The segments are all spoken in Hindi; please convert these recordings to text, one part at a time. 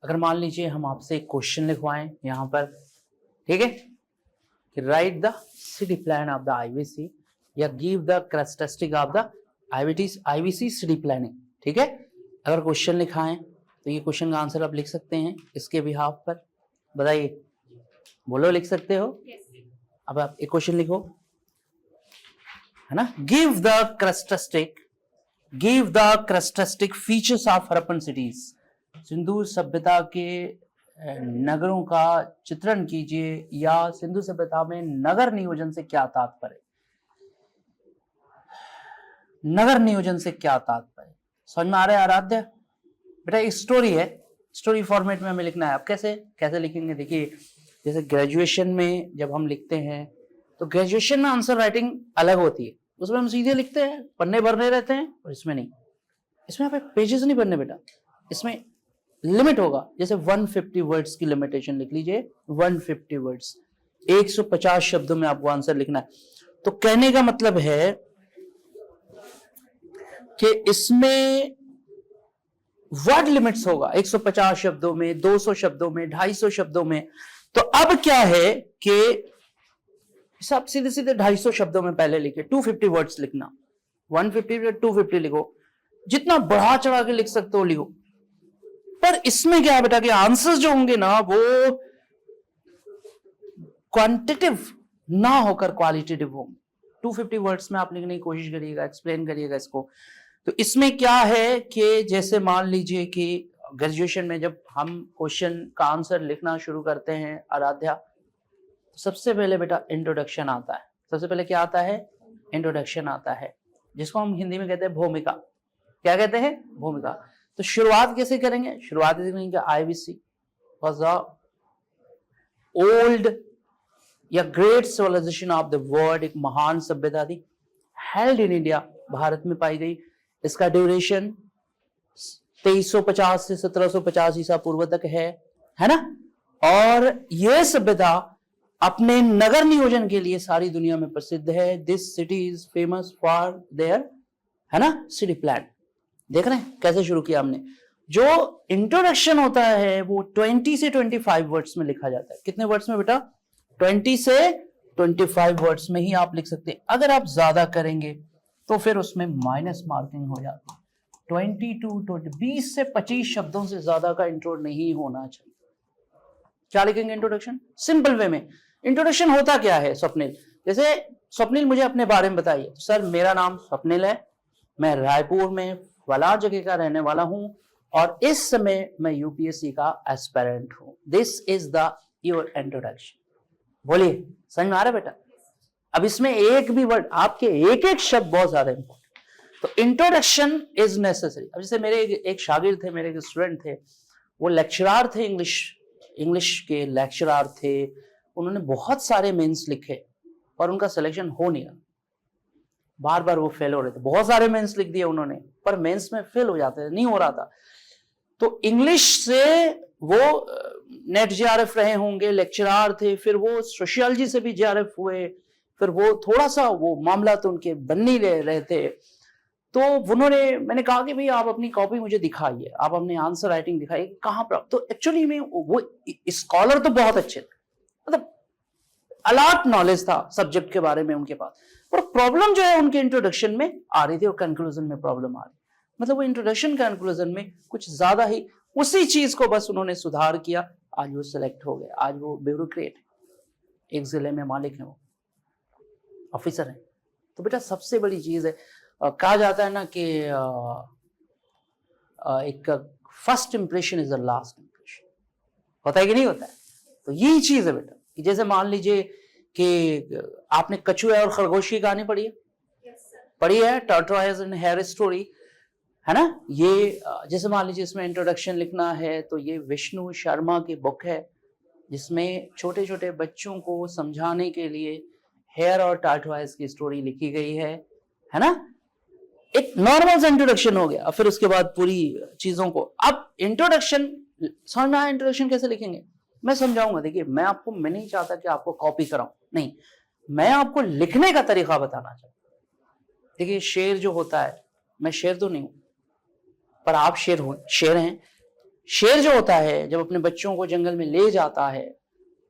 अगर मान लीजिए हम आपसे एक क्वेश्चन लिखवाएं यहाँ पर, ठीक है, कि write the city plan of the IVC या give the characteristic of the IVC city planning, ठीक है। अगर क्वेश्चन लिखा है तो ये क्वेश्चन का आंसर आप लिख सकते हैं इसके बिहाफ पर। बताइए, बोलो, लिख सकते हो? अब आप एक क्वेश्चन लिखो, है ना। Give the characteristic features of Harappan cities. Sindhu सभ्यता के नगरों का चित्रण कीजिए, या सिंधु सभ्यता में नगर नियोजन से क्या तात्पर्य। नगर नियोजन से क्या तात्पर्य समझ में आ रहा है आराध्या? बेटा एक स्टोरी है, स्टोरी फॉर्मेट में हमें लिखना है। अब कैसे लिखेंगे? देखिए, जैसे ग्रेजुएशन में जब हम लिखते हैं तो ग्रेजुएशन में आंसर राइटिंग अलग होती है, उसमें हम सीधे लिखते हैं, पन्ने भरने रहते हैं, और इसमें नहीं। इसमें आप पेजेस नहीं भरने बेटा, इसमें लिमिट होगा। जैसे 150 वर्ड्स की लिमिटेशन लिख लीजिए, 150 वर्ड्स, 150 शब्दों में आपको आंसर लिखना है। तो कहने का मतलब है कि इसमें वर्ड लिमिट्स होगा 150 शब्दों में, 200 शब्दों में, 250 शब्दों में। तो अब क्या है कि सब सीधे 250 शब्दों में पहले लिखे, 250 वर्ड्स लिखना, 150 250 लिखो, जितना बढ़ा चढ़ा के लिख सकते हो लिखो। पर इसमें क्या है बेटा कि आंसर्स जो होंगे ना वो क्वांटिटेटिव ना होकर क्वालिटेटिव होंगे। 250 वर्ड्स में आप लिखने की कोशिश करिएगा, एक्सप्लेन करिएगा इसको। तो इसमें क्या है कि जैसे मान लीजिए कि ग्रेजुएशन में जब हम क्वेश्चन का आंसर लिखना शुरू करते हैं आराध्या, तो सबसे पहले बेटा इंट्रोडक्शन आता है। सबसे पहले क्या आता है? इंट्रोडक्शन आता है, जिसको हम हिंदी में कहते हैं भूमिका। क्या कहते हैं? भूमिका। तो शुरुआत कैसे करेंगे? शुरुआत करेंगे आईवीसी वाज द ओल्ड या great civilisation of the world, एक महान सभ्यता थी, हेल्ड इन इंडिया, भारत में पाई गई। इसका ड्यूरेशन 2350 से 1750 ईसा पूर्व तक है ना। और यह सभ्यता अपने नगर नियोजन के लिए सारी दुनिया में प्रसिद्ध है। This city is famous for their, है ना, सिटी प्लान। देख रहे हैं कैसे शुरू किया हमने। जो इंट्रोडक्शन होता है वो 20 से 25 वर्ड्स में लिखा जाता है। कितने वर्ड्स में बेटा? 20 से 25 वर्ड्स में ही आप लिख सकते हैं। अगर आप ज्यादा करेंगे तो फिर उसमें माइनस मार्किंग हो जाती है। 20 से 25 शब्दों से ज्यादा का इंट्रो नहीं होना चाहिए। क्या लिखेंगे इंट्रोडक्शन? सिंपल वे में। इंट्रोडक्शन होता क्या है स्वप्निल? जैसे स्वप्निल मुझे अपने बारे में बताइए। तो सर मेरा नाम स्वप्निल है, मैं रायपुर में फला जगह का रहने वाला हूं और इस समय मैं यूपीएससी का एस्पिरेंट हूं। This is the your introduction. बोलिए, समझ में आ रहा है बेटा? अब इसमें एक भी वर्ड, आपके एक एक शब्द बहुत ज्यादा इंपॉर्टेंट। तो इंट्रोडक्शन इज नेसेसरी। अब जैसे मेरे एक शागिर्द थे, मेरे एक स्टूडेंट थे, वो लेक्चरर थे, इंग्लिश के लेक्चरर थे। उन्होंने बहुत सारे मेंस लिखे और उनका सिलेक्शन हो नहीं रहा, बार बार वो फेल हो रहे थे। बहुत सारे मेंस लिख दिए उन्होंने, पर मेंस में फेल हो जाते थे, नहीं हो रहा था। तो इंग्लिश से वो नेट जेआरएफ रहे होंगे, लेक्चरर थे, फिर वो सोशियोलॉजी से भी जेआरएफ हुए, फिर वो थोड़ा सा वो मामला तो उनके बन नहीं रहे थे। तो उन्होंने, मैंने कहा कि भाई आप अपनी कॉपी मुझे दिखाइए, आप अपने आंसर राइटिंग दिखाइए, कहाँ पर। तो एक्चुअली में वो स्कॉलर तो बहुत अच्छे थे, मतलब अलाट नॉलेज था सब्जेक्ट के बारे में उनके पास, पर प्रॉब्लम जो है उनके इंट्रोडक्शन में आ रही थी और कंक्लूजन में प्रॉब्लम आ रही। मतलब वो इंट्रोडक्शन कंक्लूजन में कुछ ज्यादा ही उसी चीज को बस उन्होंने सुधार किया, आज वो सिलेक्ट हो गए। आज वो ब्यूरोक्रेट है, एक जिले में मालिक है, वो ऑफिसर है। तो बेटा सबसे बड़ी चीज है, कहा जाता है ना कि एक first impression is the last impression. होता है कि नहीं होता है? तो यही चीज है बेटा कि जैसे मान लीजिए कि आपने कछुआ और खरगोश की कहानी पढ़ी है? पढ़ी है, टॉर्टोइज एंड हेयर स्टोरी, है ना। ये जैसे मान लीजिए इसमें इंट्रोडक्शन लिखना है तो ये विष्णु शर्मा की बुक है, जिसमें छोटे छोटे बच्चों को समझाने के लिए हेयर और टॉर्टोइज की स्टोरी लिखी गई है ना। एक नॉर्मल सा इंट्रोडक्शन हो गया, फिर उसके बाद पूरी चीजों को। अब इंट्रोडक्शन समझ में आया? इंट्रोडक्शन कैसे लिखेंगे मैं समझाऊंगा। देखिए मैं नहीं चाहता कि आपको कॉपी कराऊं, नहीं, मैं आपको लिखने का तरीका बताना चाहता हूं। देखिए शेर जो होता है, मैं शेर तो नहीं हूं, पर आप शेर हैं। शेर जो होता है जब अपने बच्चों को जंगल में ले जाता है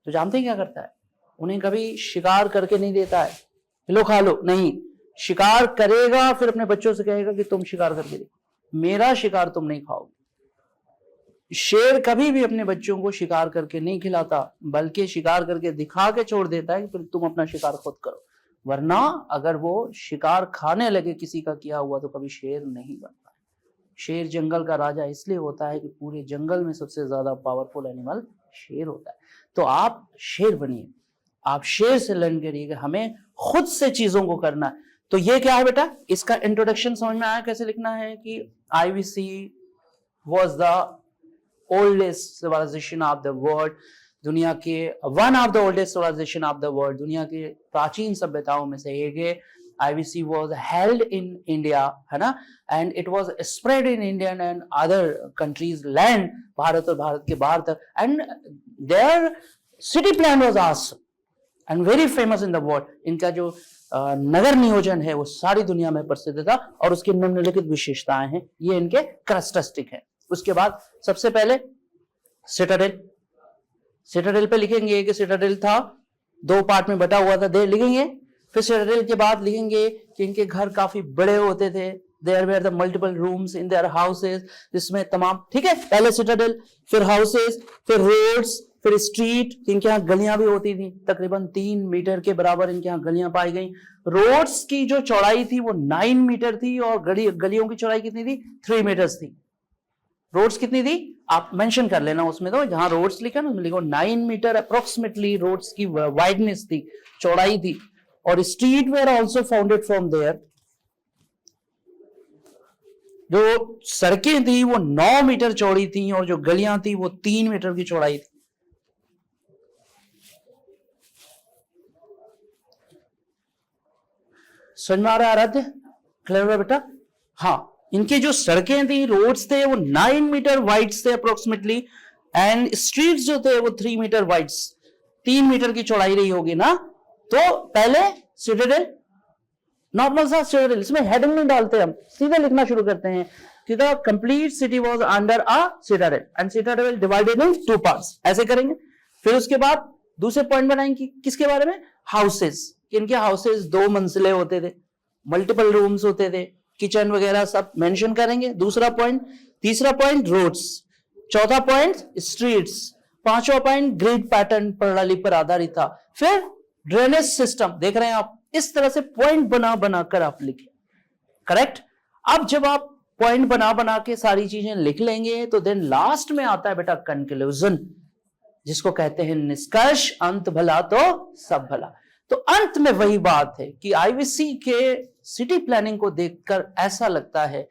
तो जानते हैं क्या करता है? उन्हें कभी शिकार करके नहीं देता है, लो खा लो, नहीं, शिकार करेगा फिर अपने बच्चों से कहेगा कि तुम शिकार करके देखो, मेरा शिकार तुम नहीं खाओगे। शेर कभी भी अपने बच्चों को शिकार करके नहीं खिलाता, बल्कि शिकार करके दिखा के छोड़ देता है कि फिर तुम अपना शिकार खुद करो, वरना अगर वो शिकार खाने लगे किसी का किया हुआ तो कभी शेर नहीं बनता। शेर जंगल का राजा इसलिए होता है कि पूरे जंगल में सबसे ज्यादा पावरफुल एनिमल शेर होता है। तो आप शेर बनिए, आप शेर से लर्न करिए कि हमें खुद से चीजों को करना है। तो ये क्या है बेटा, इसका इंट्रोडक्शन समझ में आया कैसे लिखना है कि IVC was the oldest civilization of the world, दुनिया के one of the oldest civilization of the world, दुनिया के प्राचीन सभ्यताओं में से एक है। IVC was held in India, है ना, and it was spread in Indian and other countries land, Bharat और भारत के बाहर तक, and their city plan was awesome and very famous in the world. इनका जो नगर नियोजन है वो सारी दुनिया में प्रसिद्ध था और उसकी निम्नलिखित विशेषताएं हैं, ये इनके कैरेक्टरिस्टिक है। उसके बाद सबसे पहले सिटाडेल, सिटाडेल पे लिखेंगे कि सिटाडेल था, 2 पार्ट में बटा हुआ था, दे लिखेंगे। फिर सिटाडेल के बाद लिखेंगे कि इनके घर काफी बड़े होते थे, there were the multiple rooms in their houses, जिसमें तमाम, ठीक है, पहले सिटाडेल, फिर हाउसेस, फिर रोड्स, फिर स्ट्रीट, इनके यहाँ गलियां भी होती थी, तकरीबन 3 मीटर के बराबर इनके यहाँ गलियां पाई गई। रोड्स की जो चौड़ाई थी वो 9 मीटर थी और गलियों की चौड़ाई कितनी थी? 3 मीटर्स थी। रोड्स कितनी थी आप मेंशन कर लेना उसमें, तो जहां रोड्स लिखा ना उसमें लिखो 9 मीटर अप्रोक्सीमेटली रोड्स की वाइडनेस थी, चौड़ाई थी। और street were also founded from there, जो सड़कें थी वो 9 मीटर चौड़ी थी और जो गलियां थी वो 3 मीटर की चौड़ाई थी। समझ में आ रहा है आराध्य? क्लियर है बेटा? हाँ, इनके जो सड़कें थी, रोड्स थे, वो 9 मीटर वाइड थे अप्रोक्सीमेटली, एंड स्ट्रीट्स जो थे वो 3 मीटर वाइड, 3 मीटर की चौड़ाई रही होगी ना। तो पहले सिटाडेल, नॉर्मल सा सिटाडेल, इसमें हेडिंग नहीं डालते, हम सीधे लिखना शुरू करते हैं कि the complete city was under a Citadel and Citadel divided in 2 parts, ऐसे करेंगे। फिर उसके बाद दूसरे पॉइंट बनाएंगे किसके बारे में? हाउसेस, इनके हाउसेस 2 मंजिले होते थे, मल्टीपल रूम्स होते थे, किचन वगैरह सब मेंशन करेंगे। दूसरा पॉइंट, तीसरा पॉइंट रोड्स, चौथा पॉइंट स्ट्रीट्स, पांचवा पॉइंट ग्रिड पैटर्न प्रणाली पर आधारित था। फिर ड्रेनेज सिस्टम, देख रहे हैं आप, इस तरह से पॉइंट बना बना कर आप लिखें, करेक्ट। अब जब आप पॉइंट बना बना के सारी चीजें लिख लेंगे तो देन लास्ट में आता है बेटा कंक्लूजन, जिसको कहते हैं निष्कर्ष, अंत भला तो सब भला। तो अंत में वही बात है कि IVC के सिटी प्लानिंग को देखकर ऐसा लगता है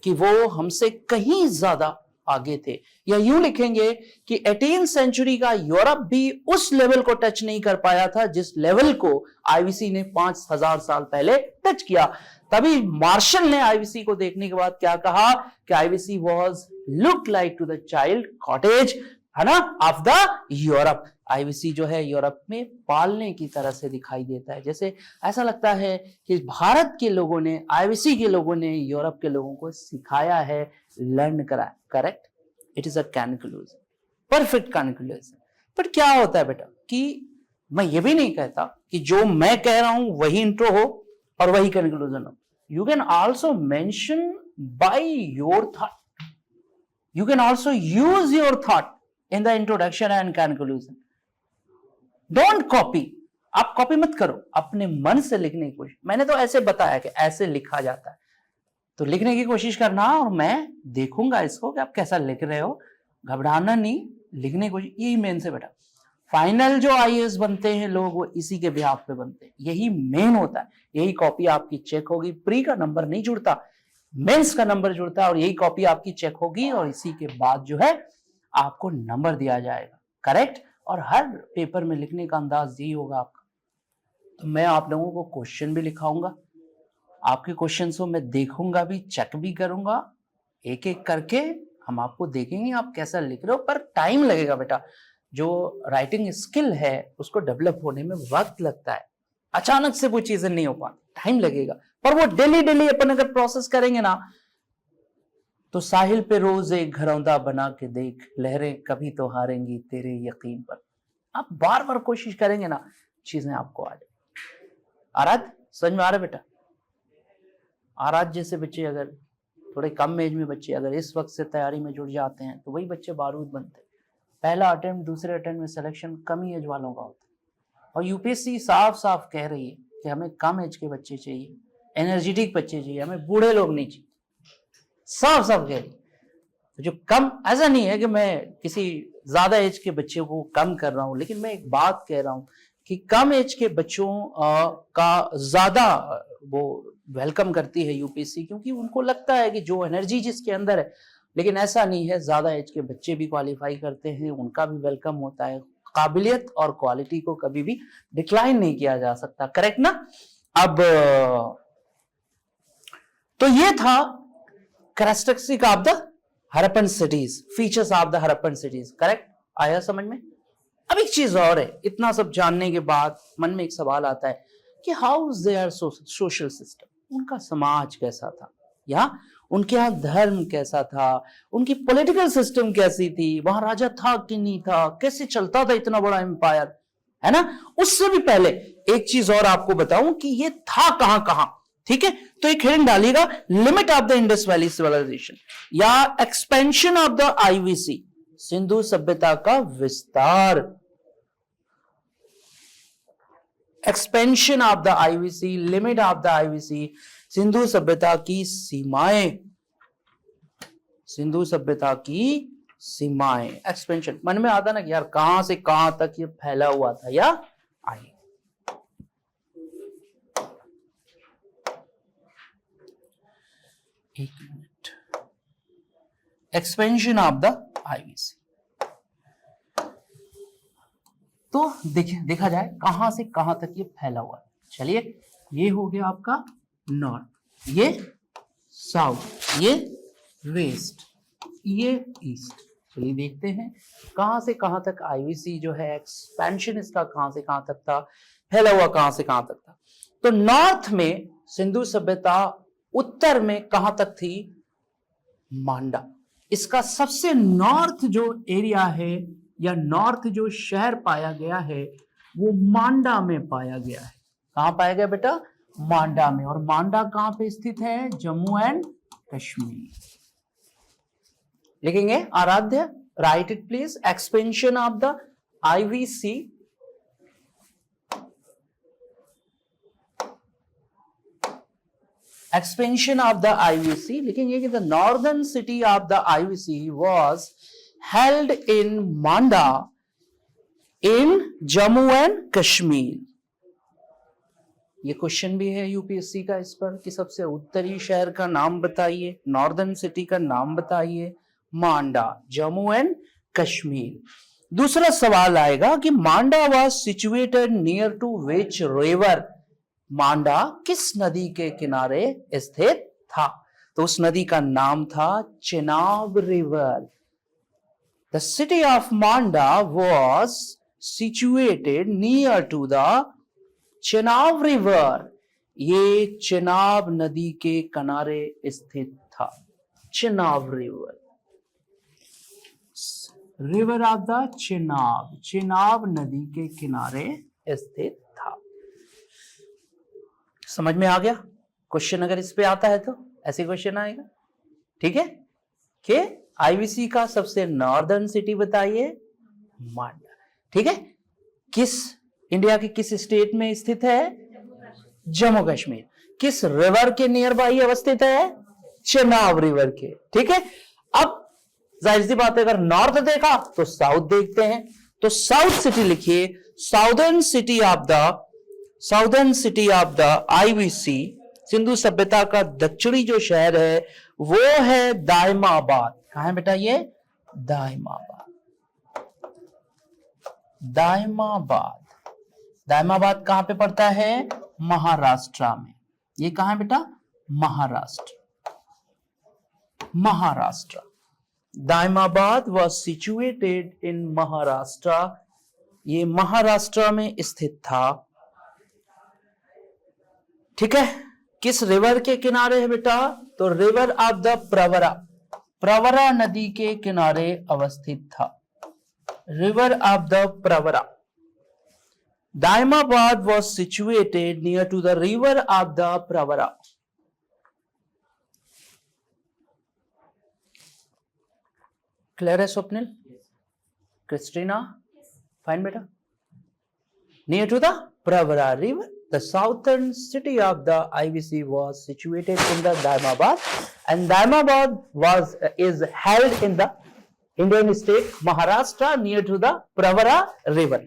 कि वो हमसे कहीं ज्यादा आगे थे, या यूं लिखेंगे कि 18th सेंचुरी का यूरोप भी उस लेवल को टच नहीं कर पाया था जिस लेवल को IVC ने 5000 साल पहले टच किया। तभी मार्शल ने IVC को देखने के बाद क्या कहा कि IVC was look like to the child cottage, है ना, ऑफ द यूरोप। IVC जो है यूरोप में पालने की तरह से दिखाई देता है, जैसे ऐसा लगता है कि भारत के लोगों ने, IVC के लोगों ने यूरोप के लोगों को सिखाया है, लर्न कराया, correct. It is a conclusion, perfect conclusion. पर क्या होता है बेटा कि मैं ये भी नहीं कहता कि जो मैं कह रहा हूं वही इंट्रो हो और वही कंक्लूजन हो। You can also mention by your thought, you can also use your thought in the introduction and conclusion. Don't copy, आप कॉपी मत करो, अपने मन से लिखने की कोशिश। मैंने तो ऐसे बताया कि ऐसे लिखा जाता है, तो लिखने की कोशिश करना और मैं देखूंगा इसको कि आप कैसा लिख रहे हो, घबराना नहीं, लिखने की कोशिश। यही मेन से बेटा, फाइनल जो IAS बनते हैं लोग वो इसी के बिहाफ पे बनते हैं, यही मेन होता है। यही कॉपी आपकी चेक होगी, प्री का नंबर नहीं जुड़ता, मेंस का नंबर जुड़ता है, और यही कॉपी आपकी चेक होगी और इसी के बाद जो है आपको नंबर दिया जाएगा, करेक्ट। और हर पेपर में लिखने का अंदाज यही होगा आपका। तो मैं आप लोगों को क्वेश्चन भी लिखाऊंगा, आपके क्वेश्चन को मैं देखूंगा भी, चेक भी करूंगा, एक एक करके हम आपको देखेंगे आप कैसा लिख रहे हो। पर टाइम लगेगा बेटा, जो राइटिंग स्किल है उसको डेवलप होने में वक्त लगता है, अचानक से कोई चीजें नहीं हो पाती, टाइम लगेगा। पर वो डेली डेली अपन अगर प्रोसेस करेंगे ना तो साहिल पे रोज एक घरौंदा बना के देख, लहरें कभी तो हारेंगी तेरे यकीन पर। आप बार बार कोशिश करेंगे ना, चीजें आपको आ जाएंगी। आराध समझ में आ रहा है बेटा? आराध जैसे बच्चे अगर थोड़े कम एज में बच्चे अगर इस वक्त से तैयारी में जुड़ जाते हैं तो वही बच्चे बारूद बनते हैं। पहला अटेम्प्ट दूसरे अटेम्प्ट में सिलेक्शन कम ही एज वालों का होता है। और यूपीएससी साफ साफ कह रही है कि हमें कम एज के बच्चे चाहिए, एनर्जेटिक बच्चे चाहिए, हमें बूढ़े लोग नहीं चाहिए। साफ साफ कह रही है। तो जो कम, ऐसा नहीं है कि मैं किसी ज्यादा एज के बच्चे को कम कर रहा हूं, लेकिन मैं एक बात कह रहा हूं कि कम एज के बच्चों का ज्यादा वो वेलकम करती है यूपीएससी, क्योंकि उनको लगता है कि जो एनर्जी जिसके अंदर है। लेकिन ऐसा नहीं है, ज्यादा एज के बच्चे भी क्वालिफाई करते हैं, उनका भी वेलकम होता है। काबिलियत और क्वालिटी को कभी भी डिक्लाइन नहीं किया जा सकता। करेक्ट ना? अब तो ये था characteristic of the Harappan cities, features of the Harappan cities. Correct? आया समझ में? अब एक चीज और है, इतना सब जानने के बाद मन में एक सवाल आता है कि how is there social system, उनका समाज कैसा था, या उनके यहाँ धर्म कैसा था, उनकी पॉलिटिकल सिस्टम कैसी थी, वहां राजा था कि नहीं था, कैसे चलता था इतना बड़ा एम्पायर, है ना? उससे भी पहले एक चीज और आपको बताऊं कि ये था कहां कहां। ठीक है, तो एक हेडिंग डालिएगा, limit of the Indus valley civilization या expansion of the IVC, Sindhu सभ्यता का विस्तार। Expansion of the IVC, limit of the IVC, Sindhu सभ्यता की सीमाएं, सिंधु सभ्यता की सीमाएं। एक्सपेंशन मन में आता ना कि यार कहां से कहां तक ये फैला हुआ था, या आइए एक minute. Expansion of the IVC, तो देखा जाए कहां से कहां तक ये फैला हुआ है। चलिए, ये हो गया आपका नॉर्थ, ये साउथ, ये वेस्ट, ये ईस्ट। चलिए देखते हैं कहां से कहां तक आईवीसी जो है, एक्सपेंशन इसका कहां से कहां तक था, फैला हुआ कहां से कहां तक था। तो नॉर्थ में सिंधु सभ्यता, उत्तर में कहां तक थी, मांडा। इसका सबसे नॉर्थ जो एरिया है या नॉर्थ जो शहर पाया गया है वो मांडा में पाया गया है। कहां पाया गया बेटा? मांडा में। और मांडा कहां पे स्थित है? जम्मू एंड कश्मीर। लिखेंगे आराध्य, right it please. Expansion of the IVC, expansion of the IVC, लिखेंगे कि the northern city of the IVC was held in Manda in Jammu and Kashmir। ये क्वेश्चन भी है यूपीएससी का इस पर कि सबसे उत्तरी शहर का नाम बताइए, नॉर्दर्न सिटी का नाम बताइए, मांडा, जम्मू एंड कश्मीर। दूसरा सवाल आएगा कि Manda was situated near to which river, Manda किस नदी के किनारे स्थित था? तो उस नदी का नाम था Chenab river. The city of Manda was situated near to the Chenab river. ये चेनाब नदी के किनारे स्थित था। Chenab river, river of the Chenab, Chenab नदी के किनारे स्थित था। समझ में आ गया? क्वेश्चन अगर इस पे आता है तो ऐसे क्वेश्चन आएगा। ठीक है, कि आईवीसी का सबसे नॉर्दर्न सिटी बताइए, मांडा। ठीक है, किस इंडिया के किस स्टेट में स्थित है? जम्मू कश्मीर। किस रिवर के नियर बाई अवस्थित है? चेनाब रिवर के। ठीक है, अब जाहिर सी बात है अगर नॉर्थ देखा तो साउथ देखते हैं। तो साउथ सिटी लिखिए, southern city of the IVC, Sindhu सभ्यता का दक्षिणी जो शहर है वो है दायमाबाद। कहां है बेटा ये? दायमाबाद। दायमाबाद, दायमाबाद कहां पे पड़ता है? महाराष्ट्र में। ये कहां है बेटा? Maharashtra. Maharashtra, Daimabad was situated in Maharashtra. ये महाराष्ट्र में स्थित था। ठीक है, किस रिवर के किनारे है बेटा? तो river of the Pravara. Pravara नदी के किनारे अवस्थित था। River of the Pravara. Daimabad was situated near to the river of the Pravara. Clear है Swapnil? Christina? Fine beta? Near to the Pravara river, the southern city of the IVC was situated in the Daimabad, and Daimabad is held in the Indian state Maharashtra near to the Pravara river.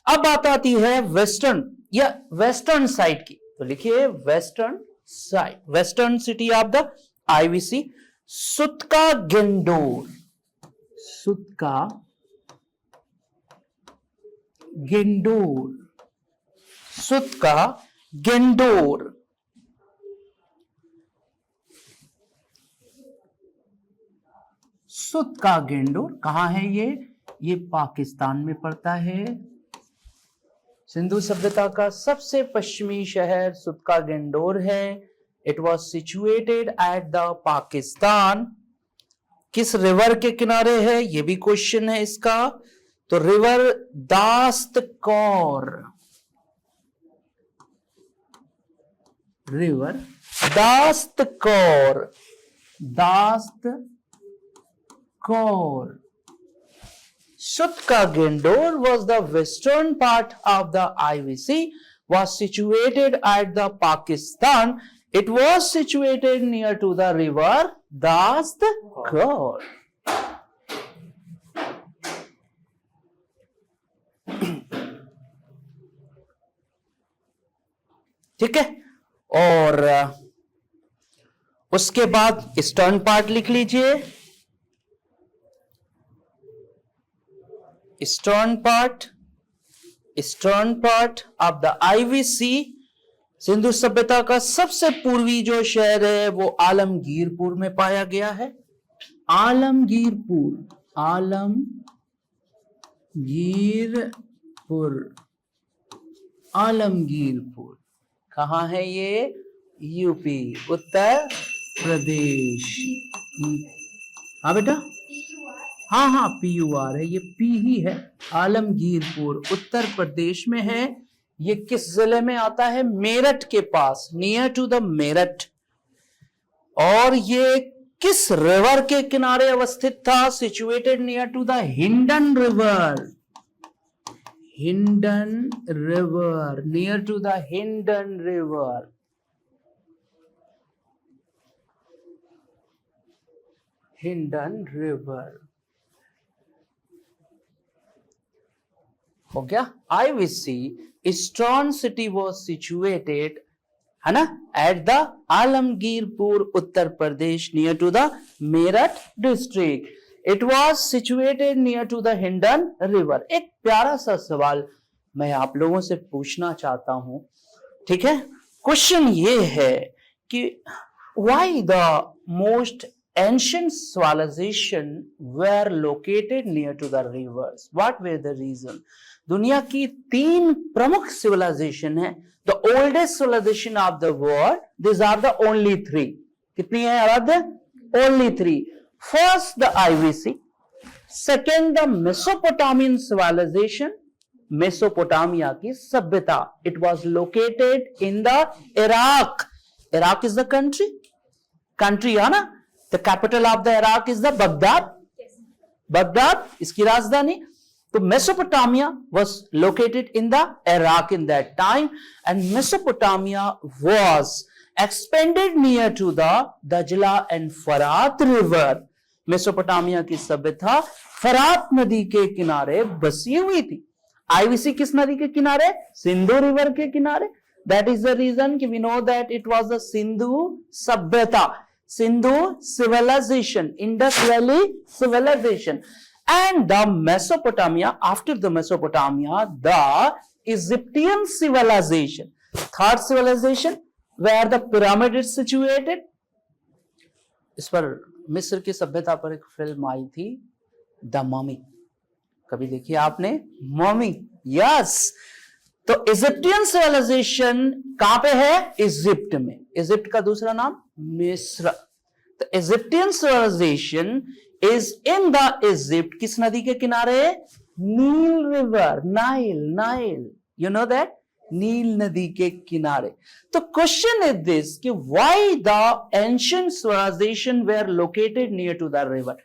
अब बात आती है वेस्टर्न या वेस्टर्न साइड की, तो लिखिए western side, western city of the IVC, Sutka Gendor. Sutka Gendor, Sutka Gendor. Sutka Gendor कहां है ये पाकिस्तान में पड़ता है। सिंधु सभ्यता का सबसे पश्चिमी शहर सुतका गेंडोर है। It was situated at the Pakistan. किस रिवर के किनारे है, ये भी क्वेश्चन है इसका। तो river Dasht Kaur, river Dasht Kaur, Dasht Kaur. Sutka Gendor was the western part of the IVC, was situated at the Pakistan. It was situated near to the river Dast Kaur. ठीक है, और उसके बाद ईस्टर्न पार्ट लिख लीजिए। Eastern part of the IVC, Sindhu सभ्यता का सबसे पूर्वी जो शहर है वो आलमगीरपुर में पाया गया है। आलमगीरपुर, आलमगीरपुर कहां है ये? यूपी, उत्तर प्रदेश। हाँ बेटा, हाँ PUR है, ये P ही है। आलमगीरपुर उत्तर प्रदेश में है। ये किस जिले में आता है? मेरठ के पास, नियर टू द मेरठ। और ये किस रिवर के किनारे अवस्थित था? Situated near to the Hindon river. Hindon river, near to the Hindon river. Hindon river हो गया। IVC eastern city was situated, है ना, at the Alamgirpur Uttar Pradesh near to the Meerut district. It was situated near to the Hindon river. एक प्यारा सा सवाल मैं आप लोगों से पूछना चाहता हूं, ठीक है। क्वेश्चन ये है कि why the most ancient civilization were located near to the rivers? What were the reason? दुनिया की 3 प्रमुख civilization है। The oldest civilization of the world, these are the only 3. कितनी है आराध्य? Only 3. First the IVC, second the Mesopotamian civilization, Mesopotamia की सभ्यता। It was located in the Iraq. Iraq is the country है ना। The capital of the Iraq is the Baghdad. Yes. Baghdad, इसकी राजधानी। तो Mesopotamia was located in the Iraq in that time, and Mesopotamia was expanded near to the Dajla and Farat river. Mesopotamia की सभ्यता फरात नदी के किनारे बसी हुई थी। आईवीसी किस नदी के किनारे? सिंधु रिवर के किनारे। That is the reason कि we know that it was the Sindhu सभ्यता, Sindhu civilization, Indus Valley civilization, and the Mesopotamia. After the Mesopotamia, the Egyptian civilization, third civilization, where the pyramid is situated. इस पर मिस्र की सभ्यता पर एक फिल्म आई थी, द ममी। कभी देखी आपने ममी? यस। तो इजिप्टियन सिविलाइजेशन कहां पे है? इजिप्ट में। इजिप्ट का दूसरा नाम मिस्र। The Egyptian civilization is in the Egypt. किस नदी के किनारे? Nile river, Nile. You know that? नील नदी के किनारे. तो question is this कि why the ancient civilization were located near to the river?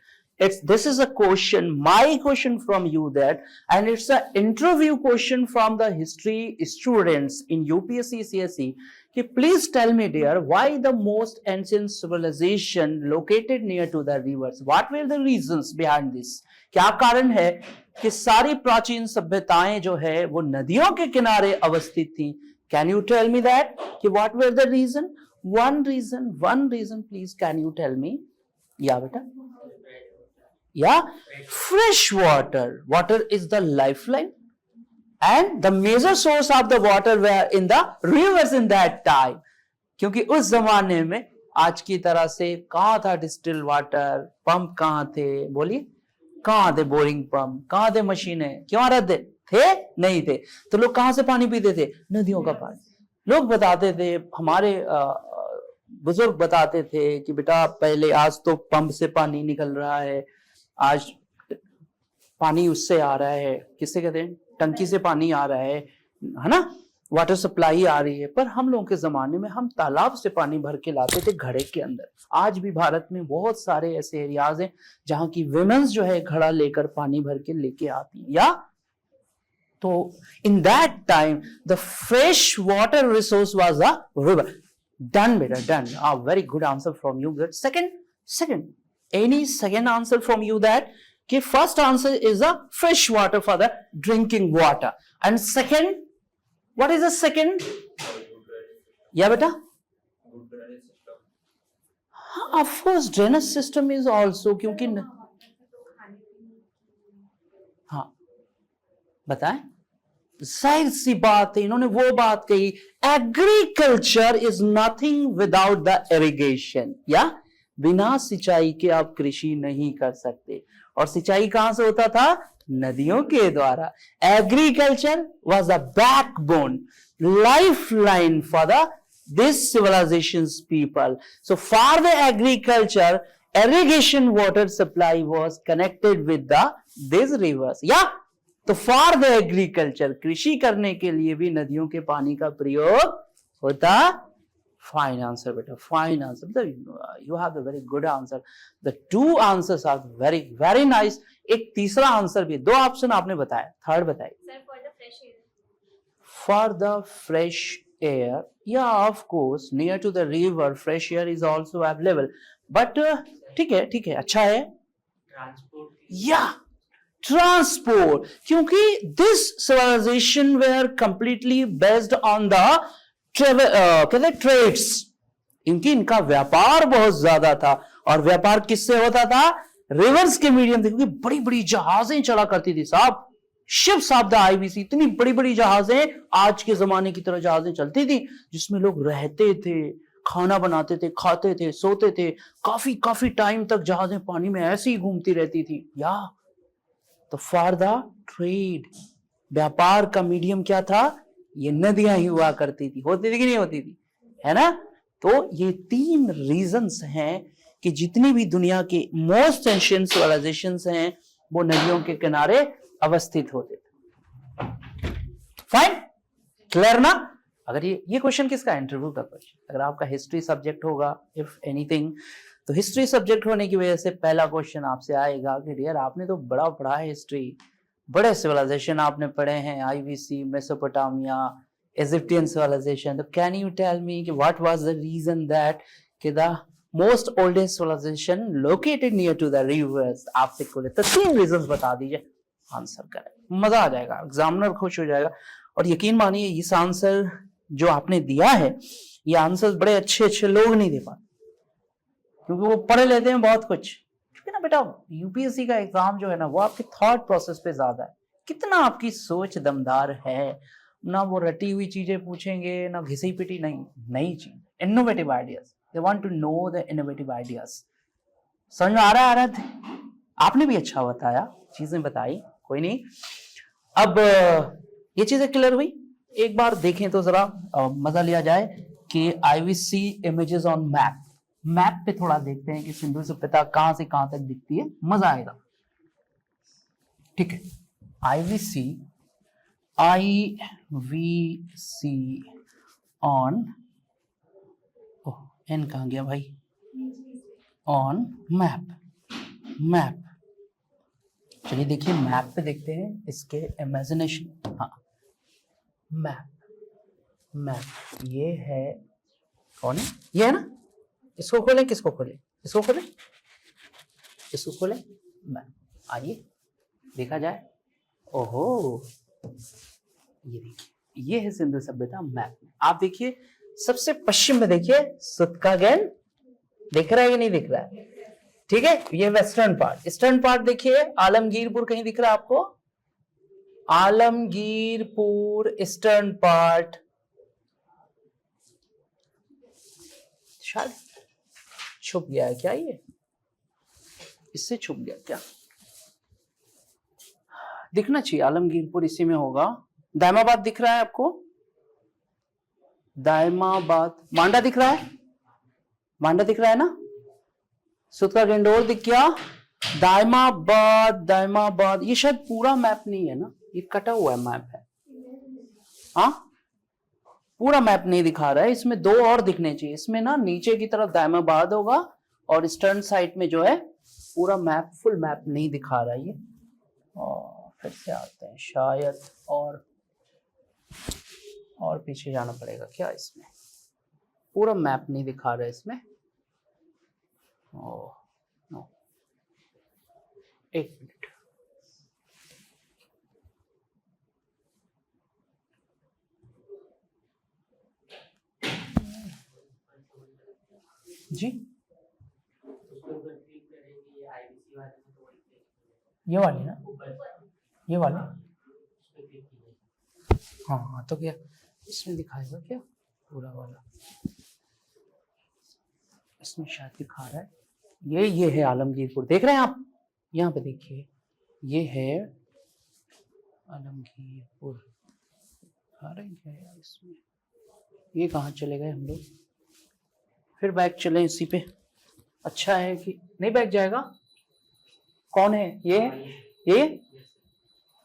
This is a question, my question from you that, and it's an interview question from the history students in UPSC CSE. कि please tell me dear, why the most ancient civilization located near to the rivers? What were the reasons behind this? क्या कारण है कि सारी प्राचीन सभ्यताएं जो है वो नदियों के किनारे अवस्थित थी? Can you tell me that? कि what were the reason? One reason, please. Can you tell me? या बेटा? Yeah, fresh water. Water is the lifeline, and the major source of the water were in the rivers in that time. क्योंकि उस जमाने में आज की तरह से कहाँ था डिस्टिल वाटर, पंप कहाँ थे? बोलिए, कहाँ थे बोरिंग पंप, कहाँ थे मशीनें? क्यों रहते थे? नहीं थे. तो लोग कहाँ से पानी पीते थे? नदियों का पानी. लोग बताते थे, हमारे बुजुर्ग बताते थे कि बेटा पहले, आज तो पंप से पानी निकल रहा है, आज पानी उससे आ रहा है, किससे कहते हैं, टंकी से पानी आ रहा है ना, वाटर सप्लाई आ रही है. पर हम लोगों के जमाने में हम तालाब से पानी भर के लाते थे घड़े के अंदर. आज भी भारत में बहुत सारे ऐसे एरियाज हैं जहां की विमेन्स जो है घड़ा लेकर पानी भर के लेके आती हैं. या तो in that time the fresh water resource was a river. Done बेटा, done. Very good answer from you. Good. Second any second answer from you that कि first answer is a fresh water for the drinking water, and second, what is the second? Yeah beta, of course drainage system is also, क्योंकि हाँ बताएं, जाहिर सी बात है, इन्होंने वो बात कही, agriculture is nothing without the irrigation. या बिना सिंचाई के आप कृषि नहीं कर सकते. और सिंचाई कहां से होता था? नदियों के द्वारा. Agriculture was a backbone, lifeline for the this civilisations people. So for the agriculture, irrigation water supply was connected with the these rivers. या तो फॉर द एग्रीकल्चर, कृषि करने के लिए भी नदियों के पानी का प्रयोग होता. Fine answer, beta. Fine answer. You have a very good answer. The two answers are very, very nice. एक तीसरा आंसर भी, दो ऑप्शन आपने बताया, थर्ड बताइए. Sir, for the fresh air. For the fresh air, yeah, of course, near to the river, fresh air is also available. But ठीक है, अच्छा है. ट्रांसपोर्ट. Yeah, transport. क्योंकि this civilization were completely based on the कहते ट्रेड्स. इनका व्यापार बहुत ज्यादा था, और व्यापार किससे होता था? रिवर्स के मीडियम से. क्योंकि बड़ी बड़ी जहाजें चला करती थी साहब, शिप्स ऑफ द IBC. इतनी बड़ी बड़ी जहाजें, आज के जमाने की तरह जहाजें चलती थी, जिसमें लोग रहते थे, खाना बनाते थे, खाते थे, सोते थे. काफी टाइम तक जहाजें पानी में ऐसे ही घूमती रहती थी. या तो फॉर द ट्रेड, व्यापार का मीडियम क्या था? ये नदियां ही हुआ करती थी. होती थी कि नहीं होती थी? है ना. तो ये तीन रीजंस हैं कि जितनी भी दुनिया के मोस्ट एंशिएंट सिविलाइजेशंस हैं वो नदियों के किनारे अवस्थित होते थे. फाइन, क्लियर ना. अगर ये क्वेश्चन किसका? इंटरव्यू का क्वेश्चन. अगर आपका हिस्ट्री सब्जेक्ट होगा, इफ एनीथिंग, तो हिस्ट्री सब्जेक्ट होने की वजह से पहला क्वेश्चन आपसे आएगा कि डियर आपने तो बड़ा पढ़ा है हिस्ट्री, बड़े सिविलाइजेशन आपने पढ़े हैं, IBC, मेसोपोटामिया, इजिप्टियन सिविलाइजेशन. तो कैन यू टेल मी कि what was the reason that कि the most oldest civilization located near to the rivers? आपसे खोले तो तीन रीजंस बता दीजिए, आंसर करें, मजा आ जाएगा, एग्जामिनर खुश हो जाएगा. और यकीन मानिए इस आंसर जो आपने दिया है, ये आंसर बड़े अच्छे लोग नहीं दे पाते, क्योंकि वो पढ़ लेते हैं बहुत कुछ. क्योंकि ना बेटा UPSC का एग्जाम जो है ना, वो आपके थॉट प्रोसेस पे ज्यादा है. कितना आपकी सोच दमदार है ना, वो रटी हुई चीजें पूछेंगे ना, घिसी पिटी नहीं, नई चीज, innovative ideas. They want to know the innovative ideas. समझ में आ रहा है? आपने भी अच्छा बताया, चीजें बताई, कोई नहीं. अब ये चीजें क्लियर हुई. एक बार देखें तो जरा मजा लिया जाए कि IBC images on map. Map पे थोड़ा देखते हैं कि सिंधु सभ्यता कहां से कहां तक दिखती है, मजा आएगा। ठीक है, आईवीसी ऑन, एन कहां गया भाई, ऑन मैप। चलिए देखिए मैप पे देखते हैं इसके इमेजिनेशन। हाँ, मैप ये है, कौन है, ये है ना, इसको खोलें, किसको खोलें, इसको खोलें, इसको खोलें, मैप। आइए देखा जाए। ओहो, ये देखिए, ये है सिंधु सभ्यता मैप में। आप देखिए सबसे पश्चिम में देखिए सुत्कागेन, दिख रहा है कि नहीं दिख रहा है? ठीक है, ये वेस्टर्न पार्ट। ईस्टर्न पार्ट देखिए, आलमगीरपुर कहीं दिख रहा है आपको? आलमगीरपुर ईस्टर्न पार्ट, शायद छुप गया है क्या, ये इससे छुप गया क्या? दिखना चाहिए, आलमगीरपुर इसी में होगा। दायमाबाद दिख रहा है आपको? दायमाबाद, मांडा दिख रहा है? मांडा दिख रहा है ना? सुतका गेंडोर दिख गया। दायमाबाद, ये शायद पूरा मैप नहीं है ना, ये कटा हुआ मैप है। हाँ, पूरा मैप नहीं दिखा रहा है, इसमें दो और दिखने चाहिए। इसमें ना नीचे की तरफ दायमाबाद होगा और ईस्टर्न साइड में जो है पूरा मैप, फुल मैप नहीं दिखा रहा है ये। और फिर से आते हैं शायद, और पीछे जाना पड़ेगा क्या, इसमें पूरा मैप नहीं दिखा रहा है इसमें। ओह नो, एक मिनट, जी ये वाली ना, ये वाली, हाँ तो क्या इसमें दिखाएगा क्या पूरा वाला? इसमें शायद दिखा रहा है, ये है आलमगीरपुर, देख रहे हैं आप? यहाँ पे देखिए, ये है आलमगीरपुर। आ रहे हैं क्या यार इसमें? ये कहाँ चले गए हम लोग? फिर बैक चले इसी पे। अच्छा है कि नहीं बैक जाएगा? कौन है ये?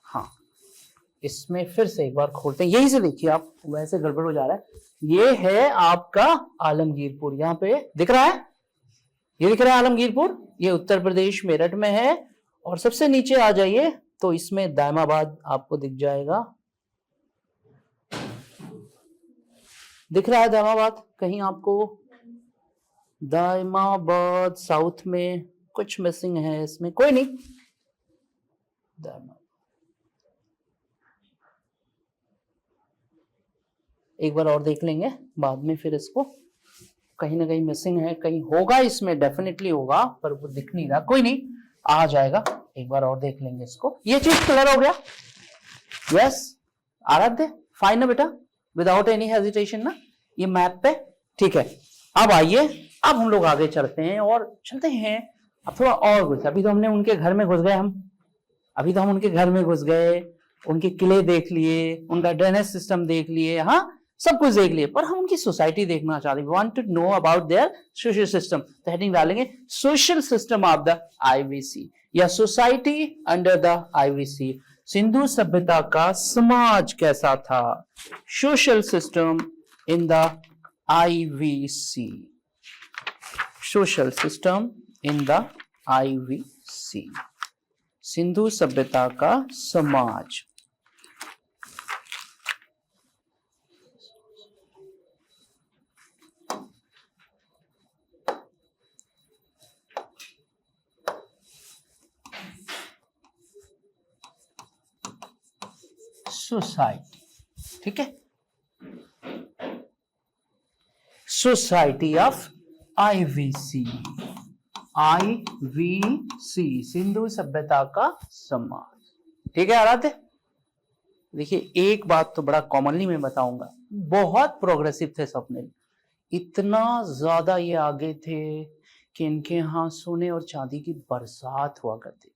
हाँ, इसमें फिर से एक बार खोलते हैं, यही से देखिए आप, वैसे गड़बड़ हो जा रहा है। ये है आपका आलमगीरपुर, यहाँ पे दिख रहा है, ये दिख रहा है आलमगीरपुर, ये उत्तर प्रदेश मेरठ में है। और सबसे नीचे आ जाइए तो इसमें दायमाबाद आपको दिख जाएगा। दिख रहा है दायमाबाद कहीं आपको? दायमाबाद साउथ में कुछ मिसिंग है इसमें, कोई नहीं। एक बार और देख लेंगे बाद में, फिर इसको कहीं ना कहीं मिसिंग है, कहीं होगा इसमें, डेफिनेटली होगा, पर वो दिख नहीं रहा। कोई नहीं, आ जाएगा, एक बार और देख लेंगे इसको। ये चीज क्लियर हो गया? यस आराध्य, फाइन ना बेटा, विदाउट एनी हेजिटेशन ना, ये मैप पे ठीक है। अब आइए, अब हम लोग आगे चलते हैं और चलते हैं अब थोड़ा और घुस। अभी तो हमने उनके घर में घुस गए, अभी तो हम उनके घर में घुस गए, उनके किले देख लिए, उनका ड्रेनेज सिस्टम देख लिए, हाँ सब कुछ देख लिए, पर हम उनकी सोसाइटी देखना चाहते हैं। Want to know about their social system. तो हेडिंग डालेंगे social system of the IVC या society under the IVC. Sindhu सभ्यता का समाज कैसा था? Social system in the IVC, social system in the IVC, Sindhu सभ्यता का समाज। सोसाइटी, ठीक है, society of IVC, IVC Sindhu सभ्यता का समाज। ठीक है आराध्य, देखिए एक बात तो बड़ा कॉमनली मैं बताऊंगा, बहुत प्रोग्रेसिव थे सपने, इतना ज्यादा ये आगे थे कि इनके यहाँ सोने और चांदी की बरसात हुआ करती थी,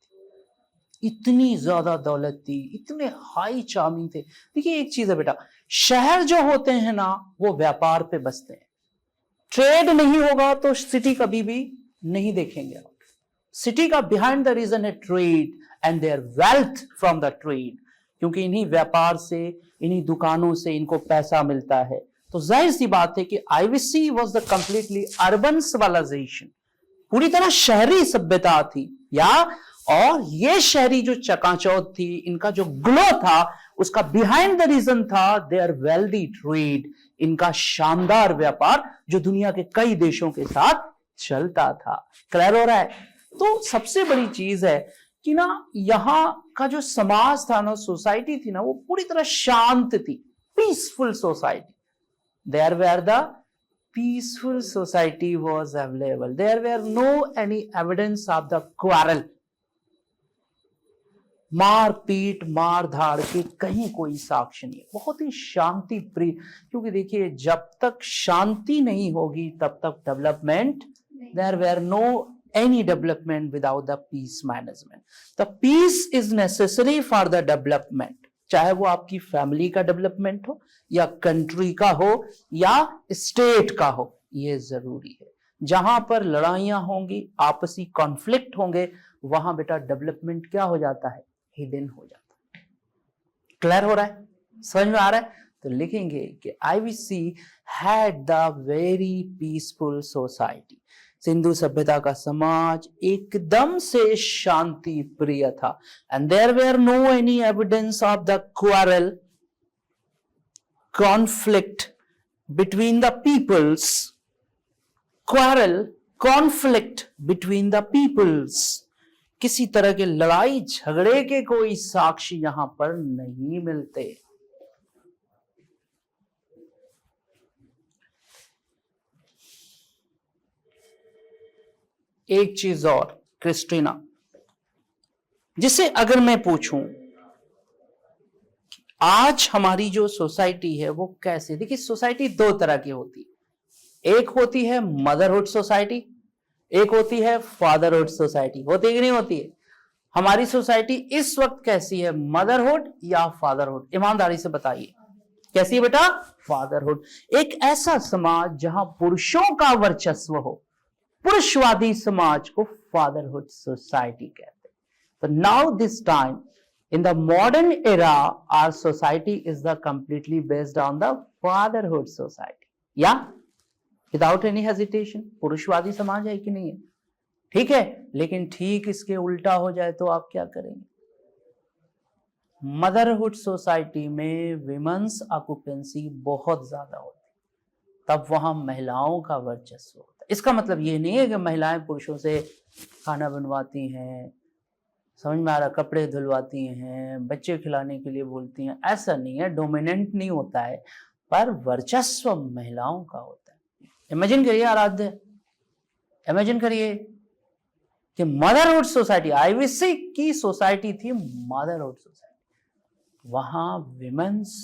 इतनी ज्यादा दौलत थी, इतने हाई चार्मिंग थे। देखिए एक चीज है बेटा, शहर जो होते हैं ना वो व्यापार पे बसते हैं, ट्रेड नहीं होगा तो सिटी कभी भी नहीं देखेंगे आप। सिटी का बिहाइंड द रीजन है trade and there wealth from the trade, क्योंकि इन्हीं व्यापार से, इन्हीं दुकानों से इनको पैसा मिलता है। तो जाहिर सी बात है कि IVC was the completely urban civilisation, पूरी तरह शहरी सभ्यता थी या, और ये शहरी जो चकाचौंध थी, इनका जो ग्लो था, उसका बिहाइंड द रीजन था देयर वेल्दी ट्रेड, इनका शानदार व्यापार जो दुनिया के कई देशों के साथ चलता था। क्लियर हो रहा है? तो सबसे बड़ी चीज है कि ना यहां का जो समाज था ना, सोसाइटी थी ना, वो पूरी तरह शांत थी, peaceful society. There were the peaceful society was available, there were no any evidence of the quarrel, मार पीट मार धाड़ के कहीं कोई साक्ष्य नहीं है, बहुत ही शांति प्रिय। क्योंकि देखिए, जब तक शांति नहीं होगी तब तक development, there were no any development without the peace management. The peace is necessary for the development, चाहे वो आपकी फैमिली का डेवलपमेंट हो या कंट्री का हो या स्टेट का हो, ये जरूरी है। जहां पर लड़ाइयां होंगी, आपसी कॉन्फ्लिक्ट होंगे, वहां बेटा डेवलपमेंट क्या हो जाता है? हिडन हो जाता है। क्लियर हो रहा है? समझ में आ रहा है? तो लिखेंगे कि IVC had the very peaceful society, Sindhu सभ्यता का समाज एकदम से शांति प्रिय था। And there were no any evidence of the quarrel, conflict between the peoples, quarrel, conflict between the peoples, किसी तरह के लड़ाई झगड़े के कोई साक्ष्य यहां पर नहीं मिलते। एक चीज और क्रिस्टीना, जिसे अगर मैं पूछूं आज हमारी जो सोसाइटी है वो कैसे, देखिए सोसाइटी दो तरह की होती है, एक होती है मदरहुड सोसाइटी, एक होती है फादरहुड सोसाइटी। होती है कि नहीं होती है? हमारी सोसाइटी इस वक्त कैसी है, मदरहुड या फादरहुड? ईमानदारी से बताइए, कैसी है बेटा? फादरहुड। एक ऐसा समाज जहां पुरुषों का वर्चस्व हो, पुरुषवादी समाज को फादरहुड सोसाइटी कहते हैं। तो now this time in the modern era our society is the completely based on the fatherhood society, या विदाउट एनी हेजिटेशन पुरुषवादी समाज है कि नहीं है? ठीक है, लेकिन ठीक इसके उल्टा हो जाए तो आप क्या करेंगे? मदरहुड सोसाइटी में विमेंस ऑक्यूपेंसी बहुत ज्यादा होती, तब वहां महिलाओं का वर्चस्व होता है। इसका मतलब ये नहीं है कि महिलाएं पुरुषों से खाना बनवाती हैं, समझ में आ रहा, कपड़े धुलवाती हैं, बच्चे खिलाने के लिए बोलती हैं, ऐसा नहीं है, डोमिनेंट नहीं होता है, पर वर्चस्व महिलाओं का होता है। इमेजिन करिए आराध्य, इमेजिन करिए कि मदरहुड सोसाइटी, आईवीसी की सोसाइटी थी मदरहुड सोसाइटी, वहां विमेंस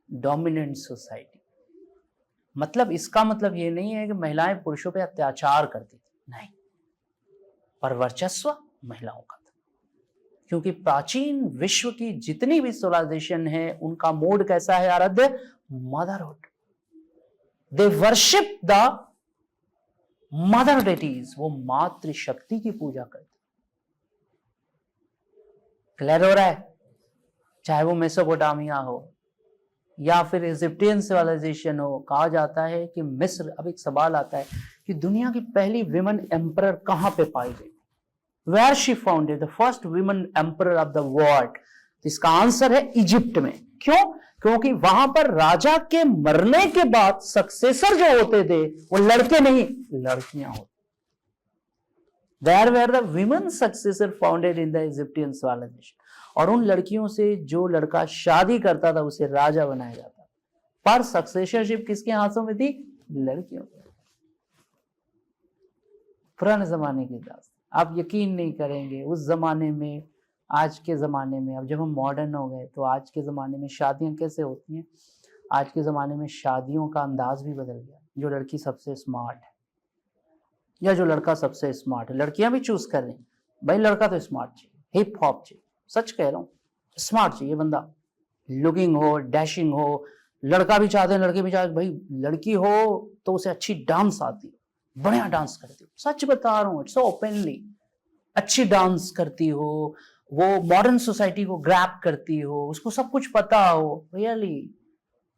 डोमिनेंट सोसाइटी। मतलब इसका मतलब ये नहीं है कि महिलाएं पुरुषों पे अत्याचार करती थी, नहीं, पर वर्चस्व महिलाओं का था। क्योंकि प्राचीन विश्व की जितनी भी सिविलाइजेशन है उनका मोड कैसा है आराध्य? Motherhood. They worship the mother deities, वो मातृ शक्ति की पूजा करते। क्लियर हो रहा है? चाहे वो मेसोपोटामिया हो या फिर इजिप्टियन सिविलाइजेशन हो। कहा जाता है कि मिस्र, अब एक सवाल आता है कि दुनिया की पहली विमेन एम्परर कहां पे पाई गई? Where she founded the first women emperor of the world? इसका आंसर है इजिप्ट में। क्यों? क्योंकि वहां पर राजा के मरने के बाद सक्सेसर जो होते थे वो लड़के नहीं, लड़कियां होती। There were the women successor founded in the Egyptian civilisation. और उन लड़कियों से जो लड़का शादी करता था उसे राजा बनाया जाता, पर सक्सेसरशिप किसके हाथों में थी? लड़कियों। पुराने जमाने की बात, आप यकीन नहीं करेंगे उस जमाने में, आज के ज़माने में, अब जब हम मॉडर्न हो गए तो आज के ज़माने में शादियां कैसे होती हैं? आज के ज़माने में शादियों का अंदाज भी बदल गया। जो लड़की सबसे स्मार्ट है या जो लड़का सबसे स्मार्ट है, लड़कियां भी चूज कर रही हैं, भाई लड़का तो स्मार्ट चाहिए, हिप हॉप चाहिए, सच कह रहा हूँ, स्मार्ट चाहिए बंदा, लुकिंग हो, डैशिंग हो, लड़का भी चाहते हैं, लड़के भी चाहते भाई लड़की हो तो उसे अच्छी डांस आती है, बढ़िया डांस करती हो, सच बता रहा हूँ, इट्स ओपनली, अच्छी डांस करती हो, वो मॉडर्न सोसाइटी को ग्रैब करती हो, उसको सब कुछ पता हो, रियली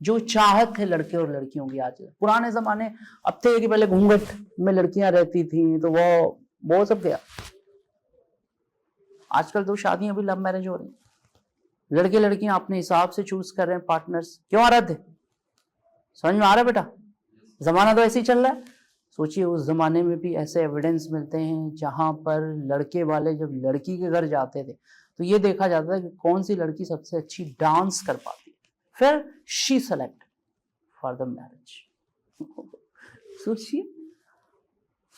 जो चाहत है लड़के और लड़कियों की। आज पुराने जमाने अब थे कि पहले घूंघट में लड़कियां रहती थी तो वो सब गया। आजकल तो शादियां भी लव मैरिज हो रही, लड़के लड़कियां अपने हिसाब से चूज कर रहे हैं पार्टनर्स। क्यों आ रहे थे? समझ में आ रहा है बेटा? जमाना तो ऐसे ही चल रहा है। सोचिए उस जमाने में भी ऐसे एविडेंस मिलते हैं जहां पर लड़के वाले जब लड़की के घर जाते थे तो ये देखा जाता है कि कौन सी लड़की सबसे अच्छी डांस कर पाती है, फिर she select for the marriage. सोचिए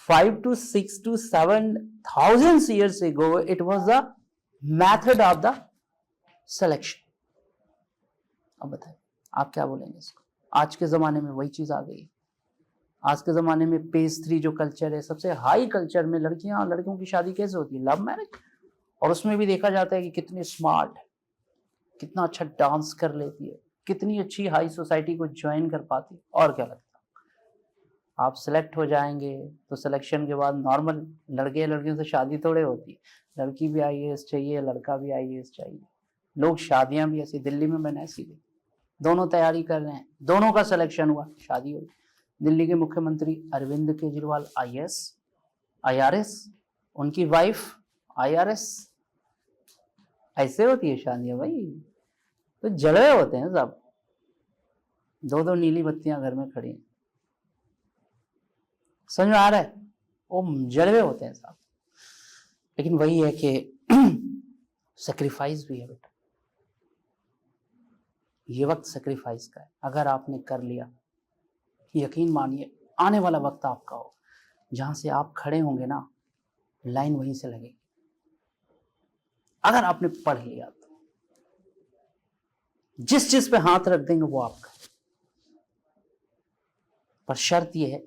5 to 6 to 7,000 years ago it was the method of the selection। अब बताइए आप क्या बोलेंगे इसको? आज के जमाने में वही चीज आ गई। आज के जमाने में पेस्ट्री जो कल्चर है, सबसे हाई कल्चर में लड़कियां लड़कियों की शादी कैसे होती है? Love marriage. और उसमें भी देखा जाता है कि कितनी स्मार्ट है, कितना अच्छा डांस कर लेती है, कितनी अच्छी हाई सोसाइटी को ज्वाइन कर पाती है। और क्या लगता है? आप सिलेक्ट हो जाएंगे तो सिलेक्शन के बाद नॉर्मल लड़के लड़कियों से शादी थोड़े होती है, लड़की भी आईएएस चाहिए, लड़का भी आईएएस चाहिए। लोग शादियां भी ऐसी, दिल्ली में मैंने ऐसी देखी, दोनों तैयारी कर रहे हैं, दोनों का सिलेक्शन हुआ, शादी हुई। दिल्ली के मुख्यमंत्री अरविंद केजरीवाल आईएएस, आईआरएस, उनकी वाइफ आईआरएस। ऐसे होती है शादियां भाई, तो जलवे होते हैं सब, दो दो नीली बत्तियां घर में खड़ी हैं। समझ में आ रहा है? वो जलवे होते हैं साहब। लेकिन वही है कि सेक्रीफाइस भी है बेटा, ये वक्त सेक्रीफाइस का है। अगर आपने कर लिया, यकीन मानिए आने वाला वक्त आपका हो जहां से आप खड़े होंगे ना, लाइन वहीं से लगेगी। अगर आपने पढ़ लिया तो जिस चीज पे हाथ रख देंगे वो आपका है। पर शर्त यह है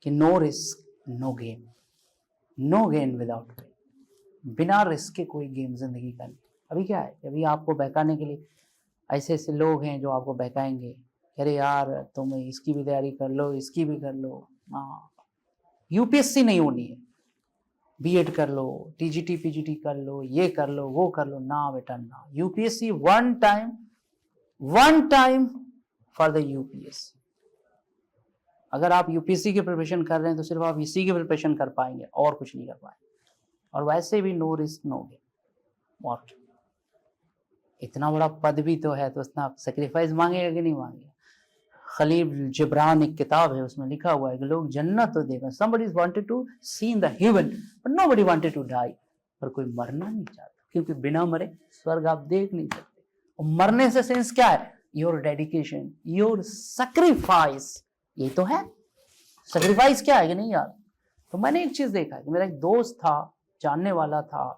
कि no risk no game, no gain without win. बिना रिस्क के कोई गेम जिंदगी का नहीं। अभी क्या है, अभी आपको बहकाने के लिए ऐसे ऐसे लोग हैं जो आपको बहकाएंगे, अरे यार तुम इसकी भी तैयारी कर लो, इसकी भी कर लो। हाँ, यूपीएससी नहीं होनी है, बीएड कर लो, टीजीटी पीजीटी कर लो, ये कर लो, वो कर लो। ना बेटा ना, UPSC one time for the UPSC. अगर आप यूपीएससी की प्रिपरेशन कर रहे हैं तो सिर्फ आप इसी की प्रिपरेशन कर पाएंगे और कुछ नहीं कर पाएंगे। और वैसे भी नो रिस्क नो गेन। और इतना बड़ा पद भी तो है, तो इतना सेक्रीफाइस मांगेगा कि नहीं मांगेगा? खलील जिब्रान एक किताब है, उसमें लिखा हुआ है कि लोग जन्नत तो देखें, somebody wanted to see in the heaven but nobody wanted to die। पर कोई मरना नहीं चाहता, क्योंकि बिना मरे स्वर्ग आप देख नहीं सकते। और मरने से सेंस क्या है? योर डेडिकेशन, योर सैक्रिफाइस, ये तो है। सैक्रिफाइस क्या है कि नहीं यार? तो मैंने एक चीज देखा कि मेरा एक दोस्त था, जानने वाला था,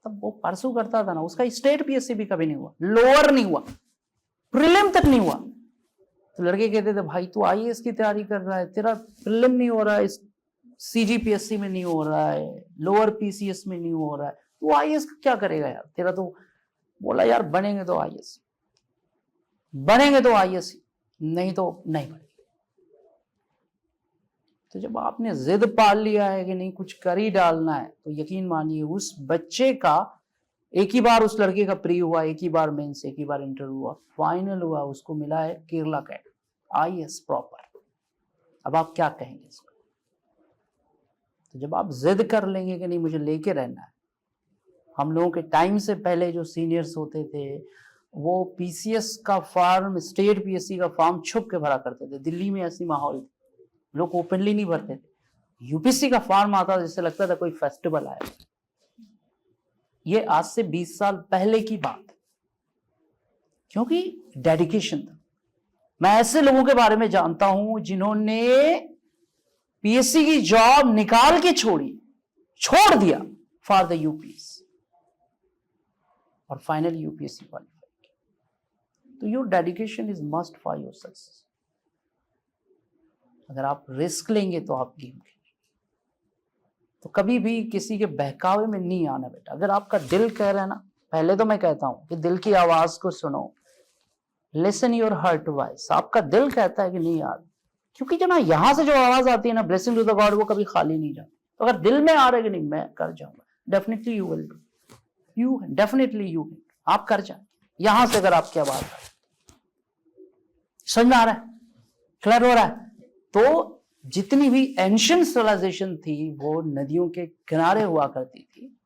तब वो परसू करता था ना, उसका स्टेट पीएससी भी कभी नहीं हुआ, लोअर नहीं हुआ, प्रीलिम तक नहीं हुआ। तो लड़के कहते थे भाई तू आईएएस की तैयारी कर रहा है, तेरा प्रीलिम नहीं हो रहा है, सीजीपीएससी में नहीं हो रहा है, लोअर पीसीएस में नहीं हो रहा है, तू आईएएस क्या करेगा यार तेरा? तो बोला यार बनेंगे तो आईएएस, बनेंगे तो आईएएस, नहीं तो नहीं बनेंगे। तो जब आपने जिद पाल लिया है कि नहीं कुछ कर ही डालना है, तो यकीन मानिए उस बच्चे का एक ही बार, उस लड़के का प्री हुआ, एक ही बार मेंस, एक ही बार इंटरव्यू हुआ, फाइनल हुआ, उसको मिला है केरला कैट आईएएस प्रॉपर। अब आप क्या कहेंगे इसको? तो जब आप जिद कर लेंगे कि नहीं मुझे लेके रहना है, हम लोगों के टाइम से पहले जो सीनियर्स होते थे वो पीसीएस का फॉर्म, स्टेट पीएससी का फॉर्म छुप के भरा करते थे। दिल्ली में ऐसी माहौल, लोग ओपनली नहीं भरते थे। यूपीएससी का फॉर्म आता था जैसे लगता था कोई फेस्टिवल आया। ये आज से 20 साल पहले की बात, क्योंकि डेडिकेशन था। मैं ऐसे लोगों के बारे में जानता हूं जिन्होंने पीएससी की जॉब निकाल के छोड़ दिया फॉर द यूपीएससी, और फाइनल यूपीएससी क्वालिफाइड। तो your dedication is must for your success. अगर आप रिस्क लेंगे तो आप गेम खेलेंगे। तो कभी भी किसी के बहकावे में नहीं आना बेटा। अगर आपका दिल कह रहा है ना, पहले तो मैं कहता हूं कि दिल की आवाज को सुनो, लिसन योर हार्ट वॉइस, आपका दिल कहता है कि नहीं यार, क्योंकि जो ना यहां से जो आवाज आती है ना, ब्लेसिंग टू द गॉड, वो कभी खाली नहीं जाती। तो अगर दिल में आ रहा है कि नहीं मैं कर जाऊंगा, definitely you will do, you definitely you will, आप कर जाए। यहां से अगर आपकी आवाज आ, समझ में आ रहा है, क्लियर हो रहा है? तो जितनी भी एंशिएंट सिविलाइजेशन थी वो नदियों के किनारे हुआ करती थी,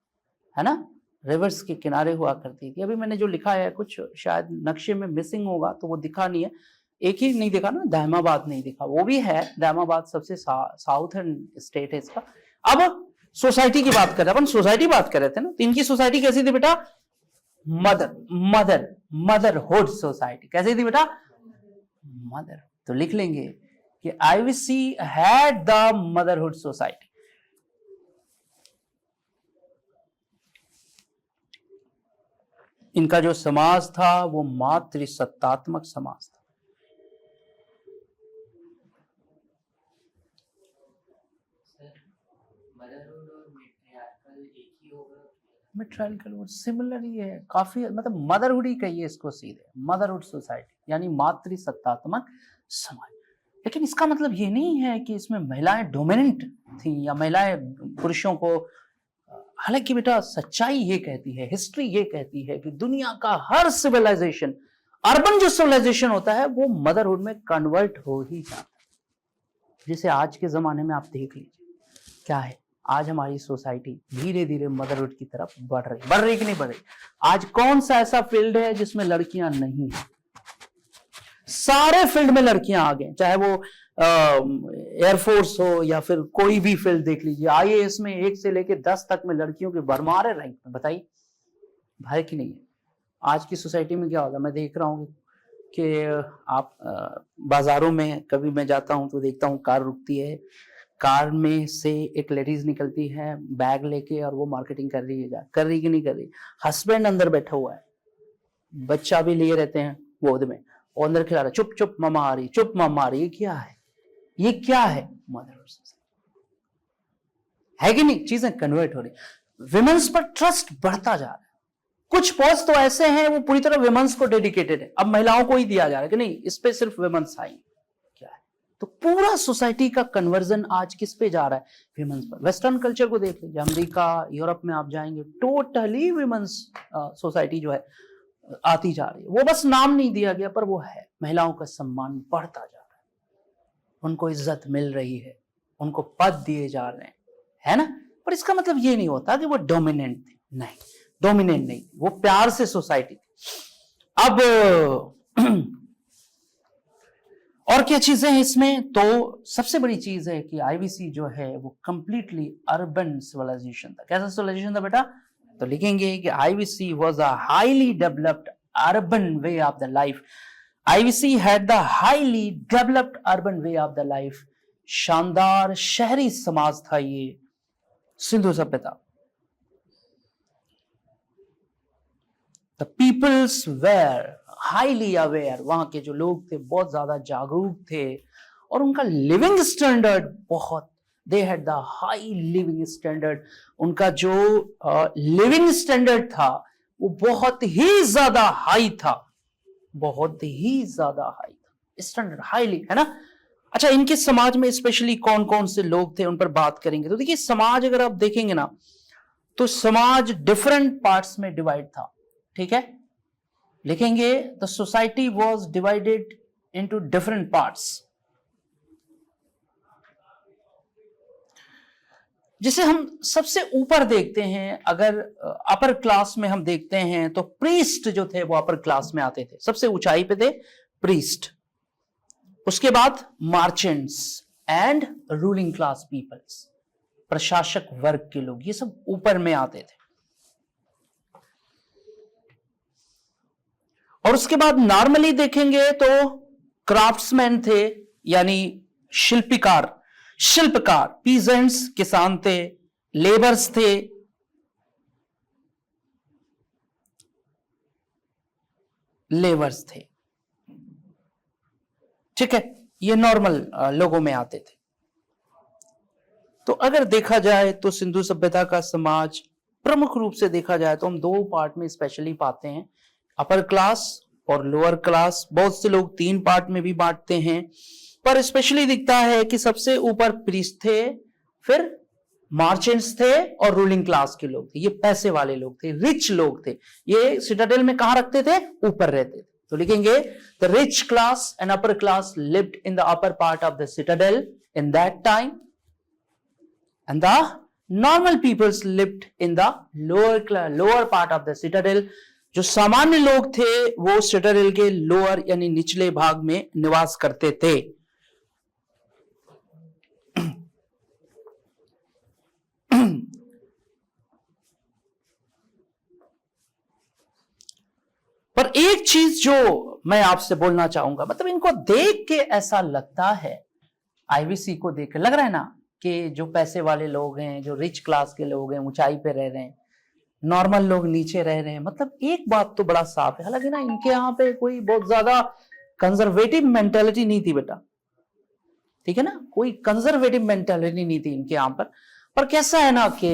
है ना, रिवर्स के किनारे हुआ करती थी। अभी मैंने जो लिखा है कुछ शायद नक्शे में मिसिंग होगा, तो वो दिखा नहीं है, एक ही नहीं दिखा ना, दायमाबाद नहीं दिखा, वो भी है, दायमाबाद सबसे साउथर्न स्टेट है इसका। अब सोसाइटी की बात कर रहे, अपन सोसाइटी बात कर रहे थे ना, तो इनकी सोसाइटी कैसी थी बेटा? Motherhood society. कैसी थी बेटा? मदर। तो लिख लेंगे कि IVC had the motherhood society. इनका जो समाज था वो मातृसत्तात्मक समाज था। मैट्रियार्कल सिमिलर ही है काफी, मतलब मदरहुड ही कहिए इसको सीधे, मदरहुड सोसाइटी यानी मातृसत्तात्मक समाज। लेकिन इसका मतलब ये नहीं है कि इसमें महिलाएं डोमिनेंट थी या महिलाएं पुरुषों को, हालांकि बेटा सच्चाई ये कहती है, हिस्ट्री ये कहती है कि दुनिया का हर सिविलाइजेशन, अर्बन जो सिविलाइजेशन होता है वो मदरहुड में कन्वर्ट हो ही जाता है। जैसे आज के जमाने में आप देख लीजिए क्या है, आज हमारी सोसाइटी धीरे धीरे मदरहुड की तरफ बढ़ रही कि नहीं बढ़ रही? आज कौन सा ऐसा फील्ड है जिसमें लड़कियां नहीं है? सारे फील्ड में लड़कियां आ गए, चाहे वो एयरफोर्स हो या फिर कोई भी फील्ड देख लीजिए। आईएएस में 1 से लेकर 10 तक में लड़कियों के भरमार है रैंक में, बताइए भाई कि नहीं है? आज की सोसाइटी में क्या होता है, मैं देख रहा हूँ कि आप बाजारों में कभी मैं जाता हूँ तो देखता हूँ कार रुकती है, कार में से एक लेडीज निकलती है बैग लेके और वो मार्केटिंग कर रही है, कर रही कि नहीं कर रही? हस्बैंड अंदर बैठा हुआ है, बच्चा भी लिए रहते हैं गोद में, और अंदर खिला रहा, चुप चुप मम्मा आ रही, चुप मम्मा आ रही। ये क्या है? ये क्या है? मदरहुड है कि नहीं? चीजें कन्वर्ट हो रही, विमेंस पर ट्रस्ट बढ़ता जा रहा है। कुछ पोस्ट तो ऐसे हैं वो पूरी तरह विमेंस को डेडिकेटेड है, अब महिलाओं को ही दिया जा रहा है कि नहीं इस पे सिर्फ विमेंस आई। क्या है? तो पूरा सोसाइटी का कन्वर्जन आज किस पे जा रहा है? विमेंस पर। वेस्टर्न कल्चर को देख लीजिए, अमेरिका यूरोप में आप जाएंगे, टोटली विमेंस सोसाइटी जो है आती जा रही है। वो बस नाम नहीं दिया गया पर वो है, महिलाओं का सम्मान बढ़ता जा रहा है, उनको इज्जत मिल रही है, उनको पद दिए जा रहे हैं, है ना? पर इसका मतलब ये नहीं होता कि वो डोमिनेंट थे, नहीं, डोमिनेंट नहीं, वो प्यार से सोसाइटी थी। अब और क्या चीजें हैं इसमें? तो सबसे बड़ी चीज है कि आईवीसी जो है वो कंप्लीटली अर्बन सिविलाइजेशन था। कैसा सिविलाइजेशन था बेटा? तो लिखेंगे कि IVC was a highly developed urban way of the life. IVC had the highly developed urban way of the life. शानदार शहरी समाज था ये सिंधु सभ्यता। The peoples were highly aware, वहां के जो लोग थे बहुत ज्यादा जागरूक थे और उनका लिविंग स्टैंडर्ड बहुत, they had the high living standard. उनका जो लिविंग स्टैंडर्ड था वो बहुत ही ज्यादा हाई था, बहुत ही ज्यादा हाई था, स्टैंडर्ड हाईली, है ना? अच्छा, इनके समाज में स्पेशली कौन कौन से लोग थे उन पर बात करेंगे। तो देखिए समाज अगर आप देखेंगे ना तो समाज डिफरेंट पार्ट्स में डिवाइड था, ठीक है? लिखेंगे the society was divided into different parts. जिसे हम सबसे ऊपर देखते हैं, अगर अपर क्लास में हम देखते हैं तो प्रीस्ट जो थे वो अपर क्लास में आते थे, सबसे ऊंचाई पे थे प्रीस्ट। उसके बाद merchants and ruling class peoples, प्रशासक वर्ग के लोग, ये सब ऊपर में आते थे। और उसके बाद नॉर्मली देखेंगे तो क्राफ्ट्समैन थे यानी शिल्पकार, पीजेंट्स किसान थे, लेबर्स थे, ठीक है? ये नॉर्मल लोगों में आते थे। तो अगर देखा जाए तो सिंधु सभ्यता का समाज प्रमुख रूप से देखा जाए तो हम 2 पार्ट में स्पेशली पाते हैं, अपर क्लास और लोअर क्लास। बहुत से लोग 3 पार्ट में भी बांटते हैं, पर स्पेशली दिखता है कि सबसे ऊपर प्रीस्ट थे, फिर मार्चेंट्स थे और रूलिंग क्लास के लोग थे। ये पैसे वाले लोग थे, रिच लोग थे। ये सिटाडेल में कहां रखते थे? ऊपर रहते थे। तो लिखेंगे the rich class and upper class lived in the upper part of the citadel in that time and the normal peoples lived in the lower part of the citadel. जो सामान्य लोग थे वो सिटाडेल के लोअर यानी निचले भाग में निवास करते थे। पर एक चीज जो मैं आपसे बोलना चाहूंगा, मतलब इनको देख के ऐसा लगता है, आईवीसी को देख के लग रहा है ना कि जो पैसे वाले लोग हैं, जो रिच क्लास के लोग हैं, ऊंचाई पे रह रहे हैं, नॉर्मल लोग नीचे रह रहे हैं। मतलब एक बात तो बड़ा साफ है, हालांकि ना इनके यहाँ पे कोई बहुत ज्यादा कंजर्वेटिव मेंटेलिटी नहीं थी बेटा, ठीक है ना, कोई कंजर्वेटिव मेंटेलिटी नहीं थी इनके यहाँ पर कैसा है ना कि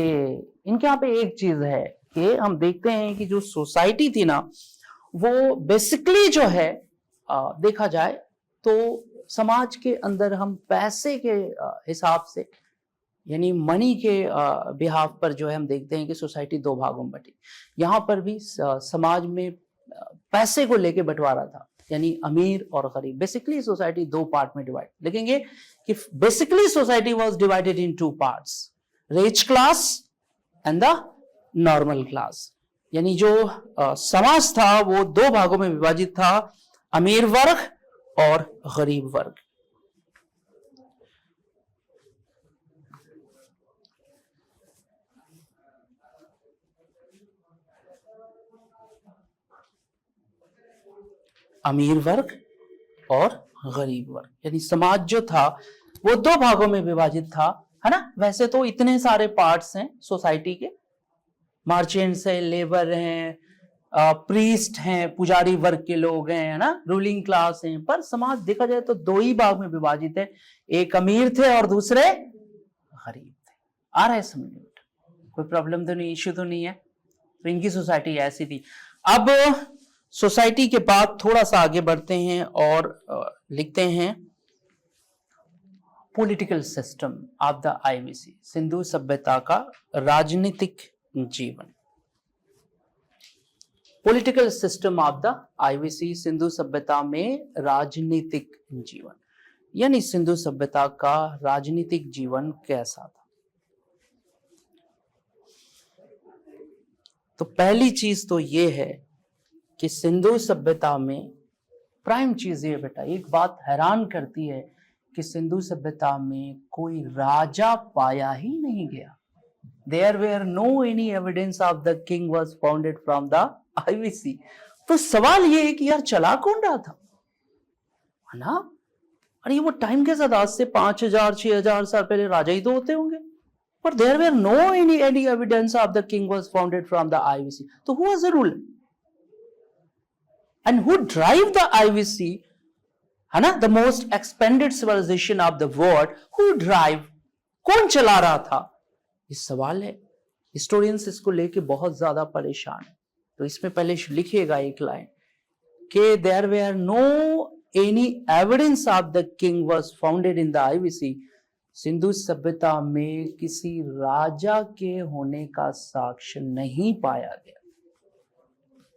इनके यहाँ पे एक चीज है कि हम देखते हैं कि जो सोसाइटी थी ना वो बेसिकली जो है देखा जाए तो समाज के अंदर हम पैसे के हिसाब से यानी मनी के बिहाफ पर जो है हम देखते हैं कि सोसाइटी 2 भागों में बटी। यहाँ पर भी समाज में पैसे को लेके बंटवारा था, यानी अमीर और गरीब। बेसिकली सोसाइटी 2 पार्ट में डिवाइड लिखेंगे कि basically society was divided in 2 parts, rich class and the normal class. यानी जो समाज था वो 2 भागों में विभाजित था, अमीर वर्ग और गरीब वर्ग। अमीर वर्ग और गरीब वर्ग, यानी समाज जो था वो 2 भागों में विभाजित था, है ना। वैसे तो इतने सारे पार्ट्स हैं सोसाइटी के, मार्चेंट्स है, लेबर हैं, प्रीस्ट हैं, पुजारी वर्ग के लोग हैं, है ना, रूलिंग क्लास हैं, पर समाज देखा जाए तो 2 ही भाग में विभाजित है, एक अमीर थे और दूसरे गरीब थे। आ रहा है समझ में? कोई प्रॉब्लम तो नहीं, इश्यू तो नहीं है। तो इनकी सोसाइटी ऐसी थी। अब सोसाइटी के बाद थोड़ा सा आगे बढ़ते हैं और लिखते हैं political system of the IVC, Sindhu सभ्यता का राजनीतिक जीवन। Political system of the IVC, Sindhu सभ्यता में राजनीतिक जीवन, यानी सिंधु सभ्यता का राजनीतिक जीवन कैसा था। तो पहली चीज तो ये है कि सिंधु सभ्यता में प्राइम चीज ये बेटा, एक बात हैरान करती है कि सिंधु सभ्यता में कोई राजा पाया ही नहीं गया। There were no any evidence of the king was founded from the IVC। तो सवाल ये है कि यार चला कौन रहा था, है ना। अरे वो टाइम के साथ, आज से 5000 6000 साल पहले राजा ही तो होते होंगे, पर there were no any evidence of the king was founded from the IVC। तो who was the ruler and who drive the IVC, है ना, the most expanded civilization of the world, who drive, कौन चला रहा था, इस सवाल है। हिस्टोरियंस इसको लेके बहुत ज्यादा परेशान है। तो इसमें पहले लिखिएगा एक लाइन कि there were no any evidence of the king was founded in the IVC. Sindhu सभ्यता में किसी राजा के होने का साक्ष्य नहीं पाया गया।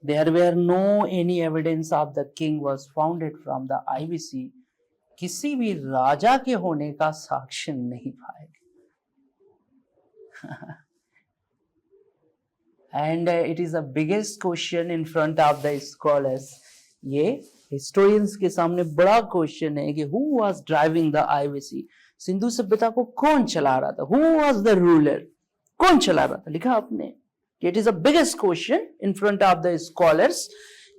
There were no any evidence of the king was founded from the IVC. किसी भी राजा के होने का साक्ष्य नहीं पाया गया। And it is the biggest question in front of the scholars। ये historians के सामने बड़ा क्वेश्चन है कि who was driving the IVC, Sindhu सभ्यता को कौन चला रहा था, who was the ruler, कौन चला रहा था। लिखा आपने, it is the biggest question in front of the scholars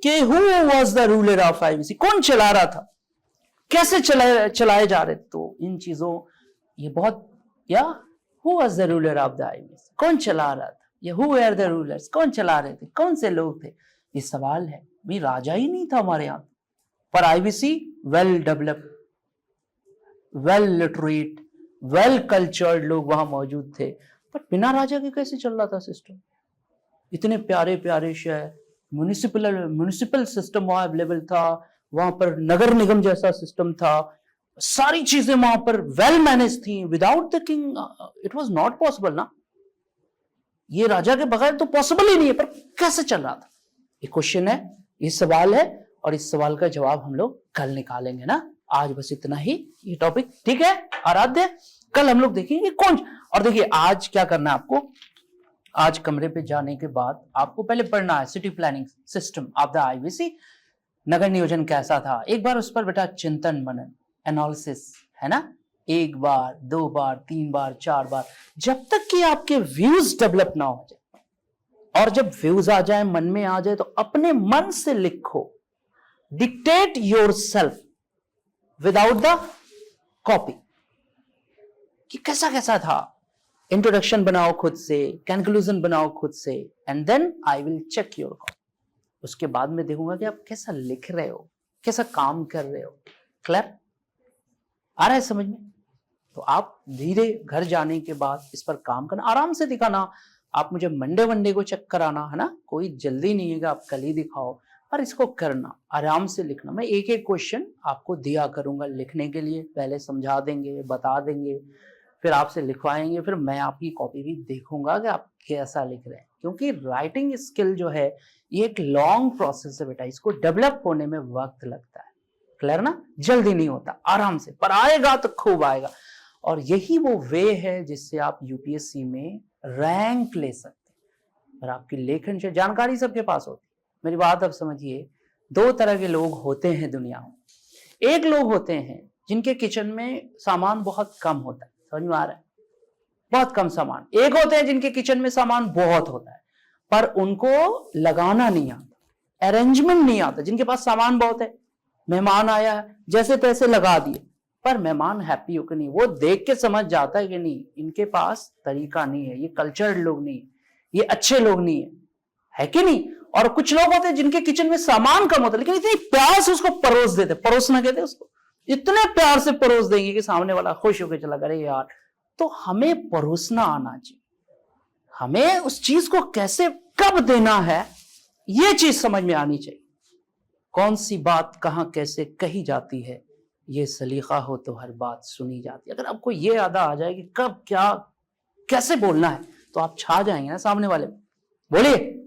कि who was the ruler of IVC, कौन चला रहा था, कैसे चलाए जा रहे। तो इन चीजों ये बहुत, या who was the ruler of the IVC, कौन चला रहा था, या who were the rulers, कौन चला रहे थे, कौन से लोग थे, ये सवाल है। भी राजा ही नहीं था हमारे यहाँ, पर IVC well developed, well literate, well cultured लोग वहां मौजूद थे, पर बिना राजा के कैसे चल रहा था सिस्टम। इतने प्यारे प्यारे शहर, म्युनिसिपल सिस्टम वहां अवेलेबल था, वहां पर नगर निगम जैसा सिस्टम था, सारी चीजें वहां पर वेल मैनेज थी। Without the king it was not possible ना, ये राजा के बगैर तो पॉसिबल ही नहीं है, पर कैसे चल रहा था? ये क्वेश्चन है, ये सवाल है, और इस सवाल का जवाब हम लोग कल निकालेंगे ना। आज बस इतना ही ये टॉपिक, ठीक है आराध्य? कल हम लोग देखेंगे कौन। और देखिए आज क्या करना है आपको, आज कमरे पे जाने के बाद आपको पहले पढ़ना है city planning system of the IVC, नगर नियोजन कैसा था, एक बार उस पर बेटा चिंतन मनन एनालिसिस, है ना, एक बार, दो बार, तीन बार, चार बार, जब तक कि आपके व्यूज डेवलप ना हो जाए। और जब व्यूज आ जाए, मन में आ जाए, तो अपने मन से लिखो, dictate yourself without the copy, कि कैसा कैसा था। इंट्रोडक्शन बनाओ खुद से, कंक्लूजन बनाओ खुद से, and then I will check your copy. उसके बाद में देखूंगा कि आप कैसा लिख रहे हो, कैसा काम कर रहे हो। क्लियर? आ रहा है समझ में? तो आप धीरे घर जाने के बाद इस पर काम करना, आराम से दिखाना। आप मुझे मंडे को चेक कराना, है ना, कोई जल्दी नहीं है कि आप कल ही दिखाओ, पर इसको करना, आराम से लिखना। मैं एक एक क्वेश्चन आपको दिया करूंगा लिखने के लिए, पहले समझा देंगे, बता देंगे, फिर आपसे लिखवाएंगे, फिर मैं आपकी कॉपी भी देखूंगा कि आप कैसा लिख रहे हैं। क्योंकि राइटिंग स्किल जो है ये एक लॉन्ग प्रोसेस है बेटा, इसको डेवलप होने में वक्त लगता है। क्लियर ना? जल्दी नहीं होता, आराम से, पर आएगा तो खूब आएगा। और यही वो वे है जिससे आप यूपीएससी में रैंक ले सकते हैं। और आपकी लेखन से जानकारी सबके पास होती है। मेरी बात अब समझिए, दो तरह के लोग होते हैं दुनिया में। एक लोग होते हैं जिनके किचन में सामान बहुत कम होता है, समझ में आ रहा है, बहुत कम सामान। एक होते हैं जिनके किचन में सामान बहुत होता है पर उनको लगाना नहीं आता, अरेंजमेंट नहीं आता। जिनके पास सामान बहुत है, मेहमान आया है, जैसे तैसे लगा दिए, पर मेहमान हैप्पी हो कि नहीं, वो देख के समझ जाता है कि नहीं, इनके पास तरीका नहीं है, ये कल्चर्ड लोग नहीं है, ये अच्छे लोग नहीं है कि नहीं। और कुछ लोग होते हैं जिनके किचन में सामान कम होता है लेकिन इतनी प्यार से उसको परोस देते, परोसना कहते हैं उसको, इतने प्यार से परोस देंगे कि सामने वाला खुश होकर चला, अरे यार। तो हमें परोसना आना चाहिए, हमें उस चीज को कैसे कब देना है ये चीज समझ में आनी चाहिए। कौन सी बात कहां कैसे कही जाती है, ये सलीका हो तो हर बात सुनी जाती है। अगर आपको ये याद आ जाए कि कब क्या कैसे बोलना है तो आप छा जाएंगे ना सामने वाले में। बोलिए।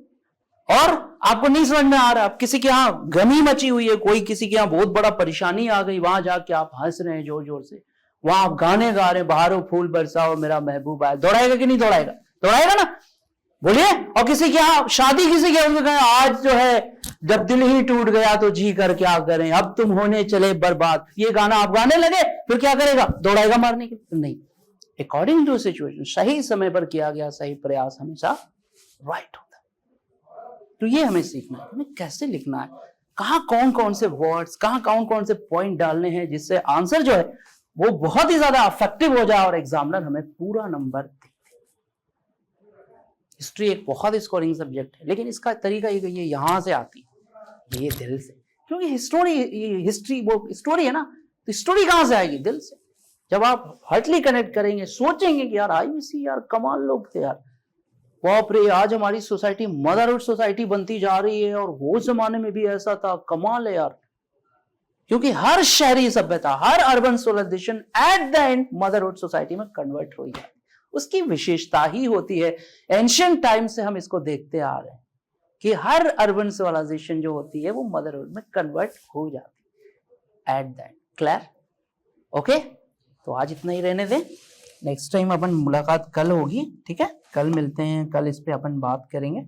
और आपको नहीं समझ में आ रहा, आप किसी के यहाँ गमी मची हुई है, कोई किसी के यहाँ बहुत बड़ा परेशानी आ गई, वहां जाके आप हंस रहे हैं जोर जोर से, वहां आप गाने गा रहे हैं, बहारो फूल बरसाओ मेरा महबूब आए, दौड़ाएगा कि नहीं दौड़ाएगा? दौड़ाएगा ना, बोलिए। और किसी के यहाँ शादी, किसी के यहाँ आज जो है जब दिल ही टूट गया तो जी कर क्या करें, अब तुम होने चले बर्बाद, ये गाना आप गाने लगे, फिर क्या करेगा? दौड़ाएगा मारने के लिए? नहीं। अकॉर्डिंग टू सिचुएशन, सही समय पर किया गया सही प्रयास हमेशा राइट होता है। तो ये हमें सीखना है, हमें कैसे लिखना है, कहाँ कौन कौन से वर्ड्स, कहाँ कौन कौन से पॉइंट डालने हैं जिससे आंसर जो है वो बहुत ही ज्यादा इफेक्टिव हो जाए और एग्जामिनर हमें पूरा नंबर दे। हिस्ट्री एक बहुत ही स्कोरिंग सब्जेक्ट है, लेकिन इसका तरीका ये यहां से आती है, ये दिल से। क्योंकि हिस्ट्री वो स्टोरी है ना, तो स्टोरी कहां से आएगी? दिल से। जब आप हार्टली कनेक्ट करेंगे, सोचेंगे कि यार आईवीसी यार कमाल लोग थे यार, बाप रे, आज हमारी सोसाइटी मदरहुड सोसाइटी बनती जा रही है और वो जमाने में भी ऐसा था, कमाल है यार। क्योंकि हर शहरी सभ्यता, हर urban civilization at the end motherhood society में कन्वर्ट हुई है, उसकी विशेषता ही होती है। एंशिएंट टाइम से हम इसको देखते आ रहे हैं कि हर अर्बन सिविलाइजेशन जो होती है वो मदरहुड में कन्वर्ट हो जाती है eight the and. Clear? Okay, तो आज इतना ही रहने दें, नेक्स्ट टाइम अपन मुलाकात कल होगी, ठीक है? कल मिलते हैं, कल इस पे अपन बात करेंगे।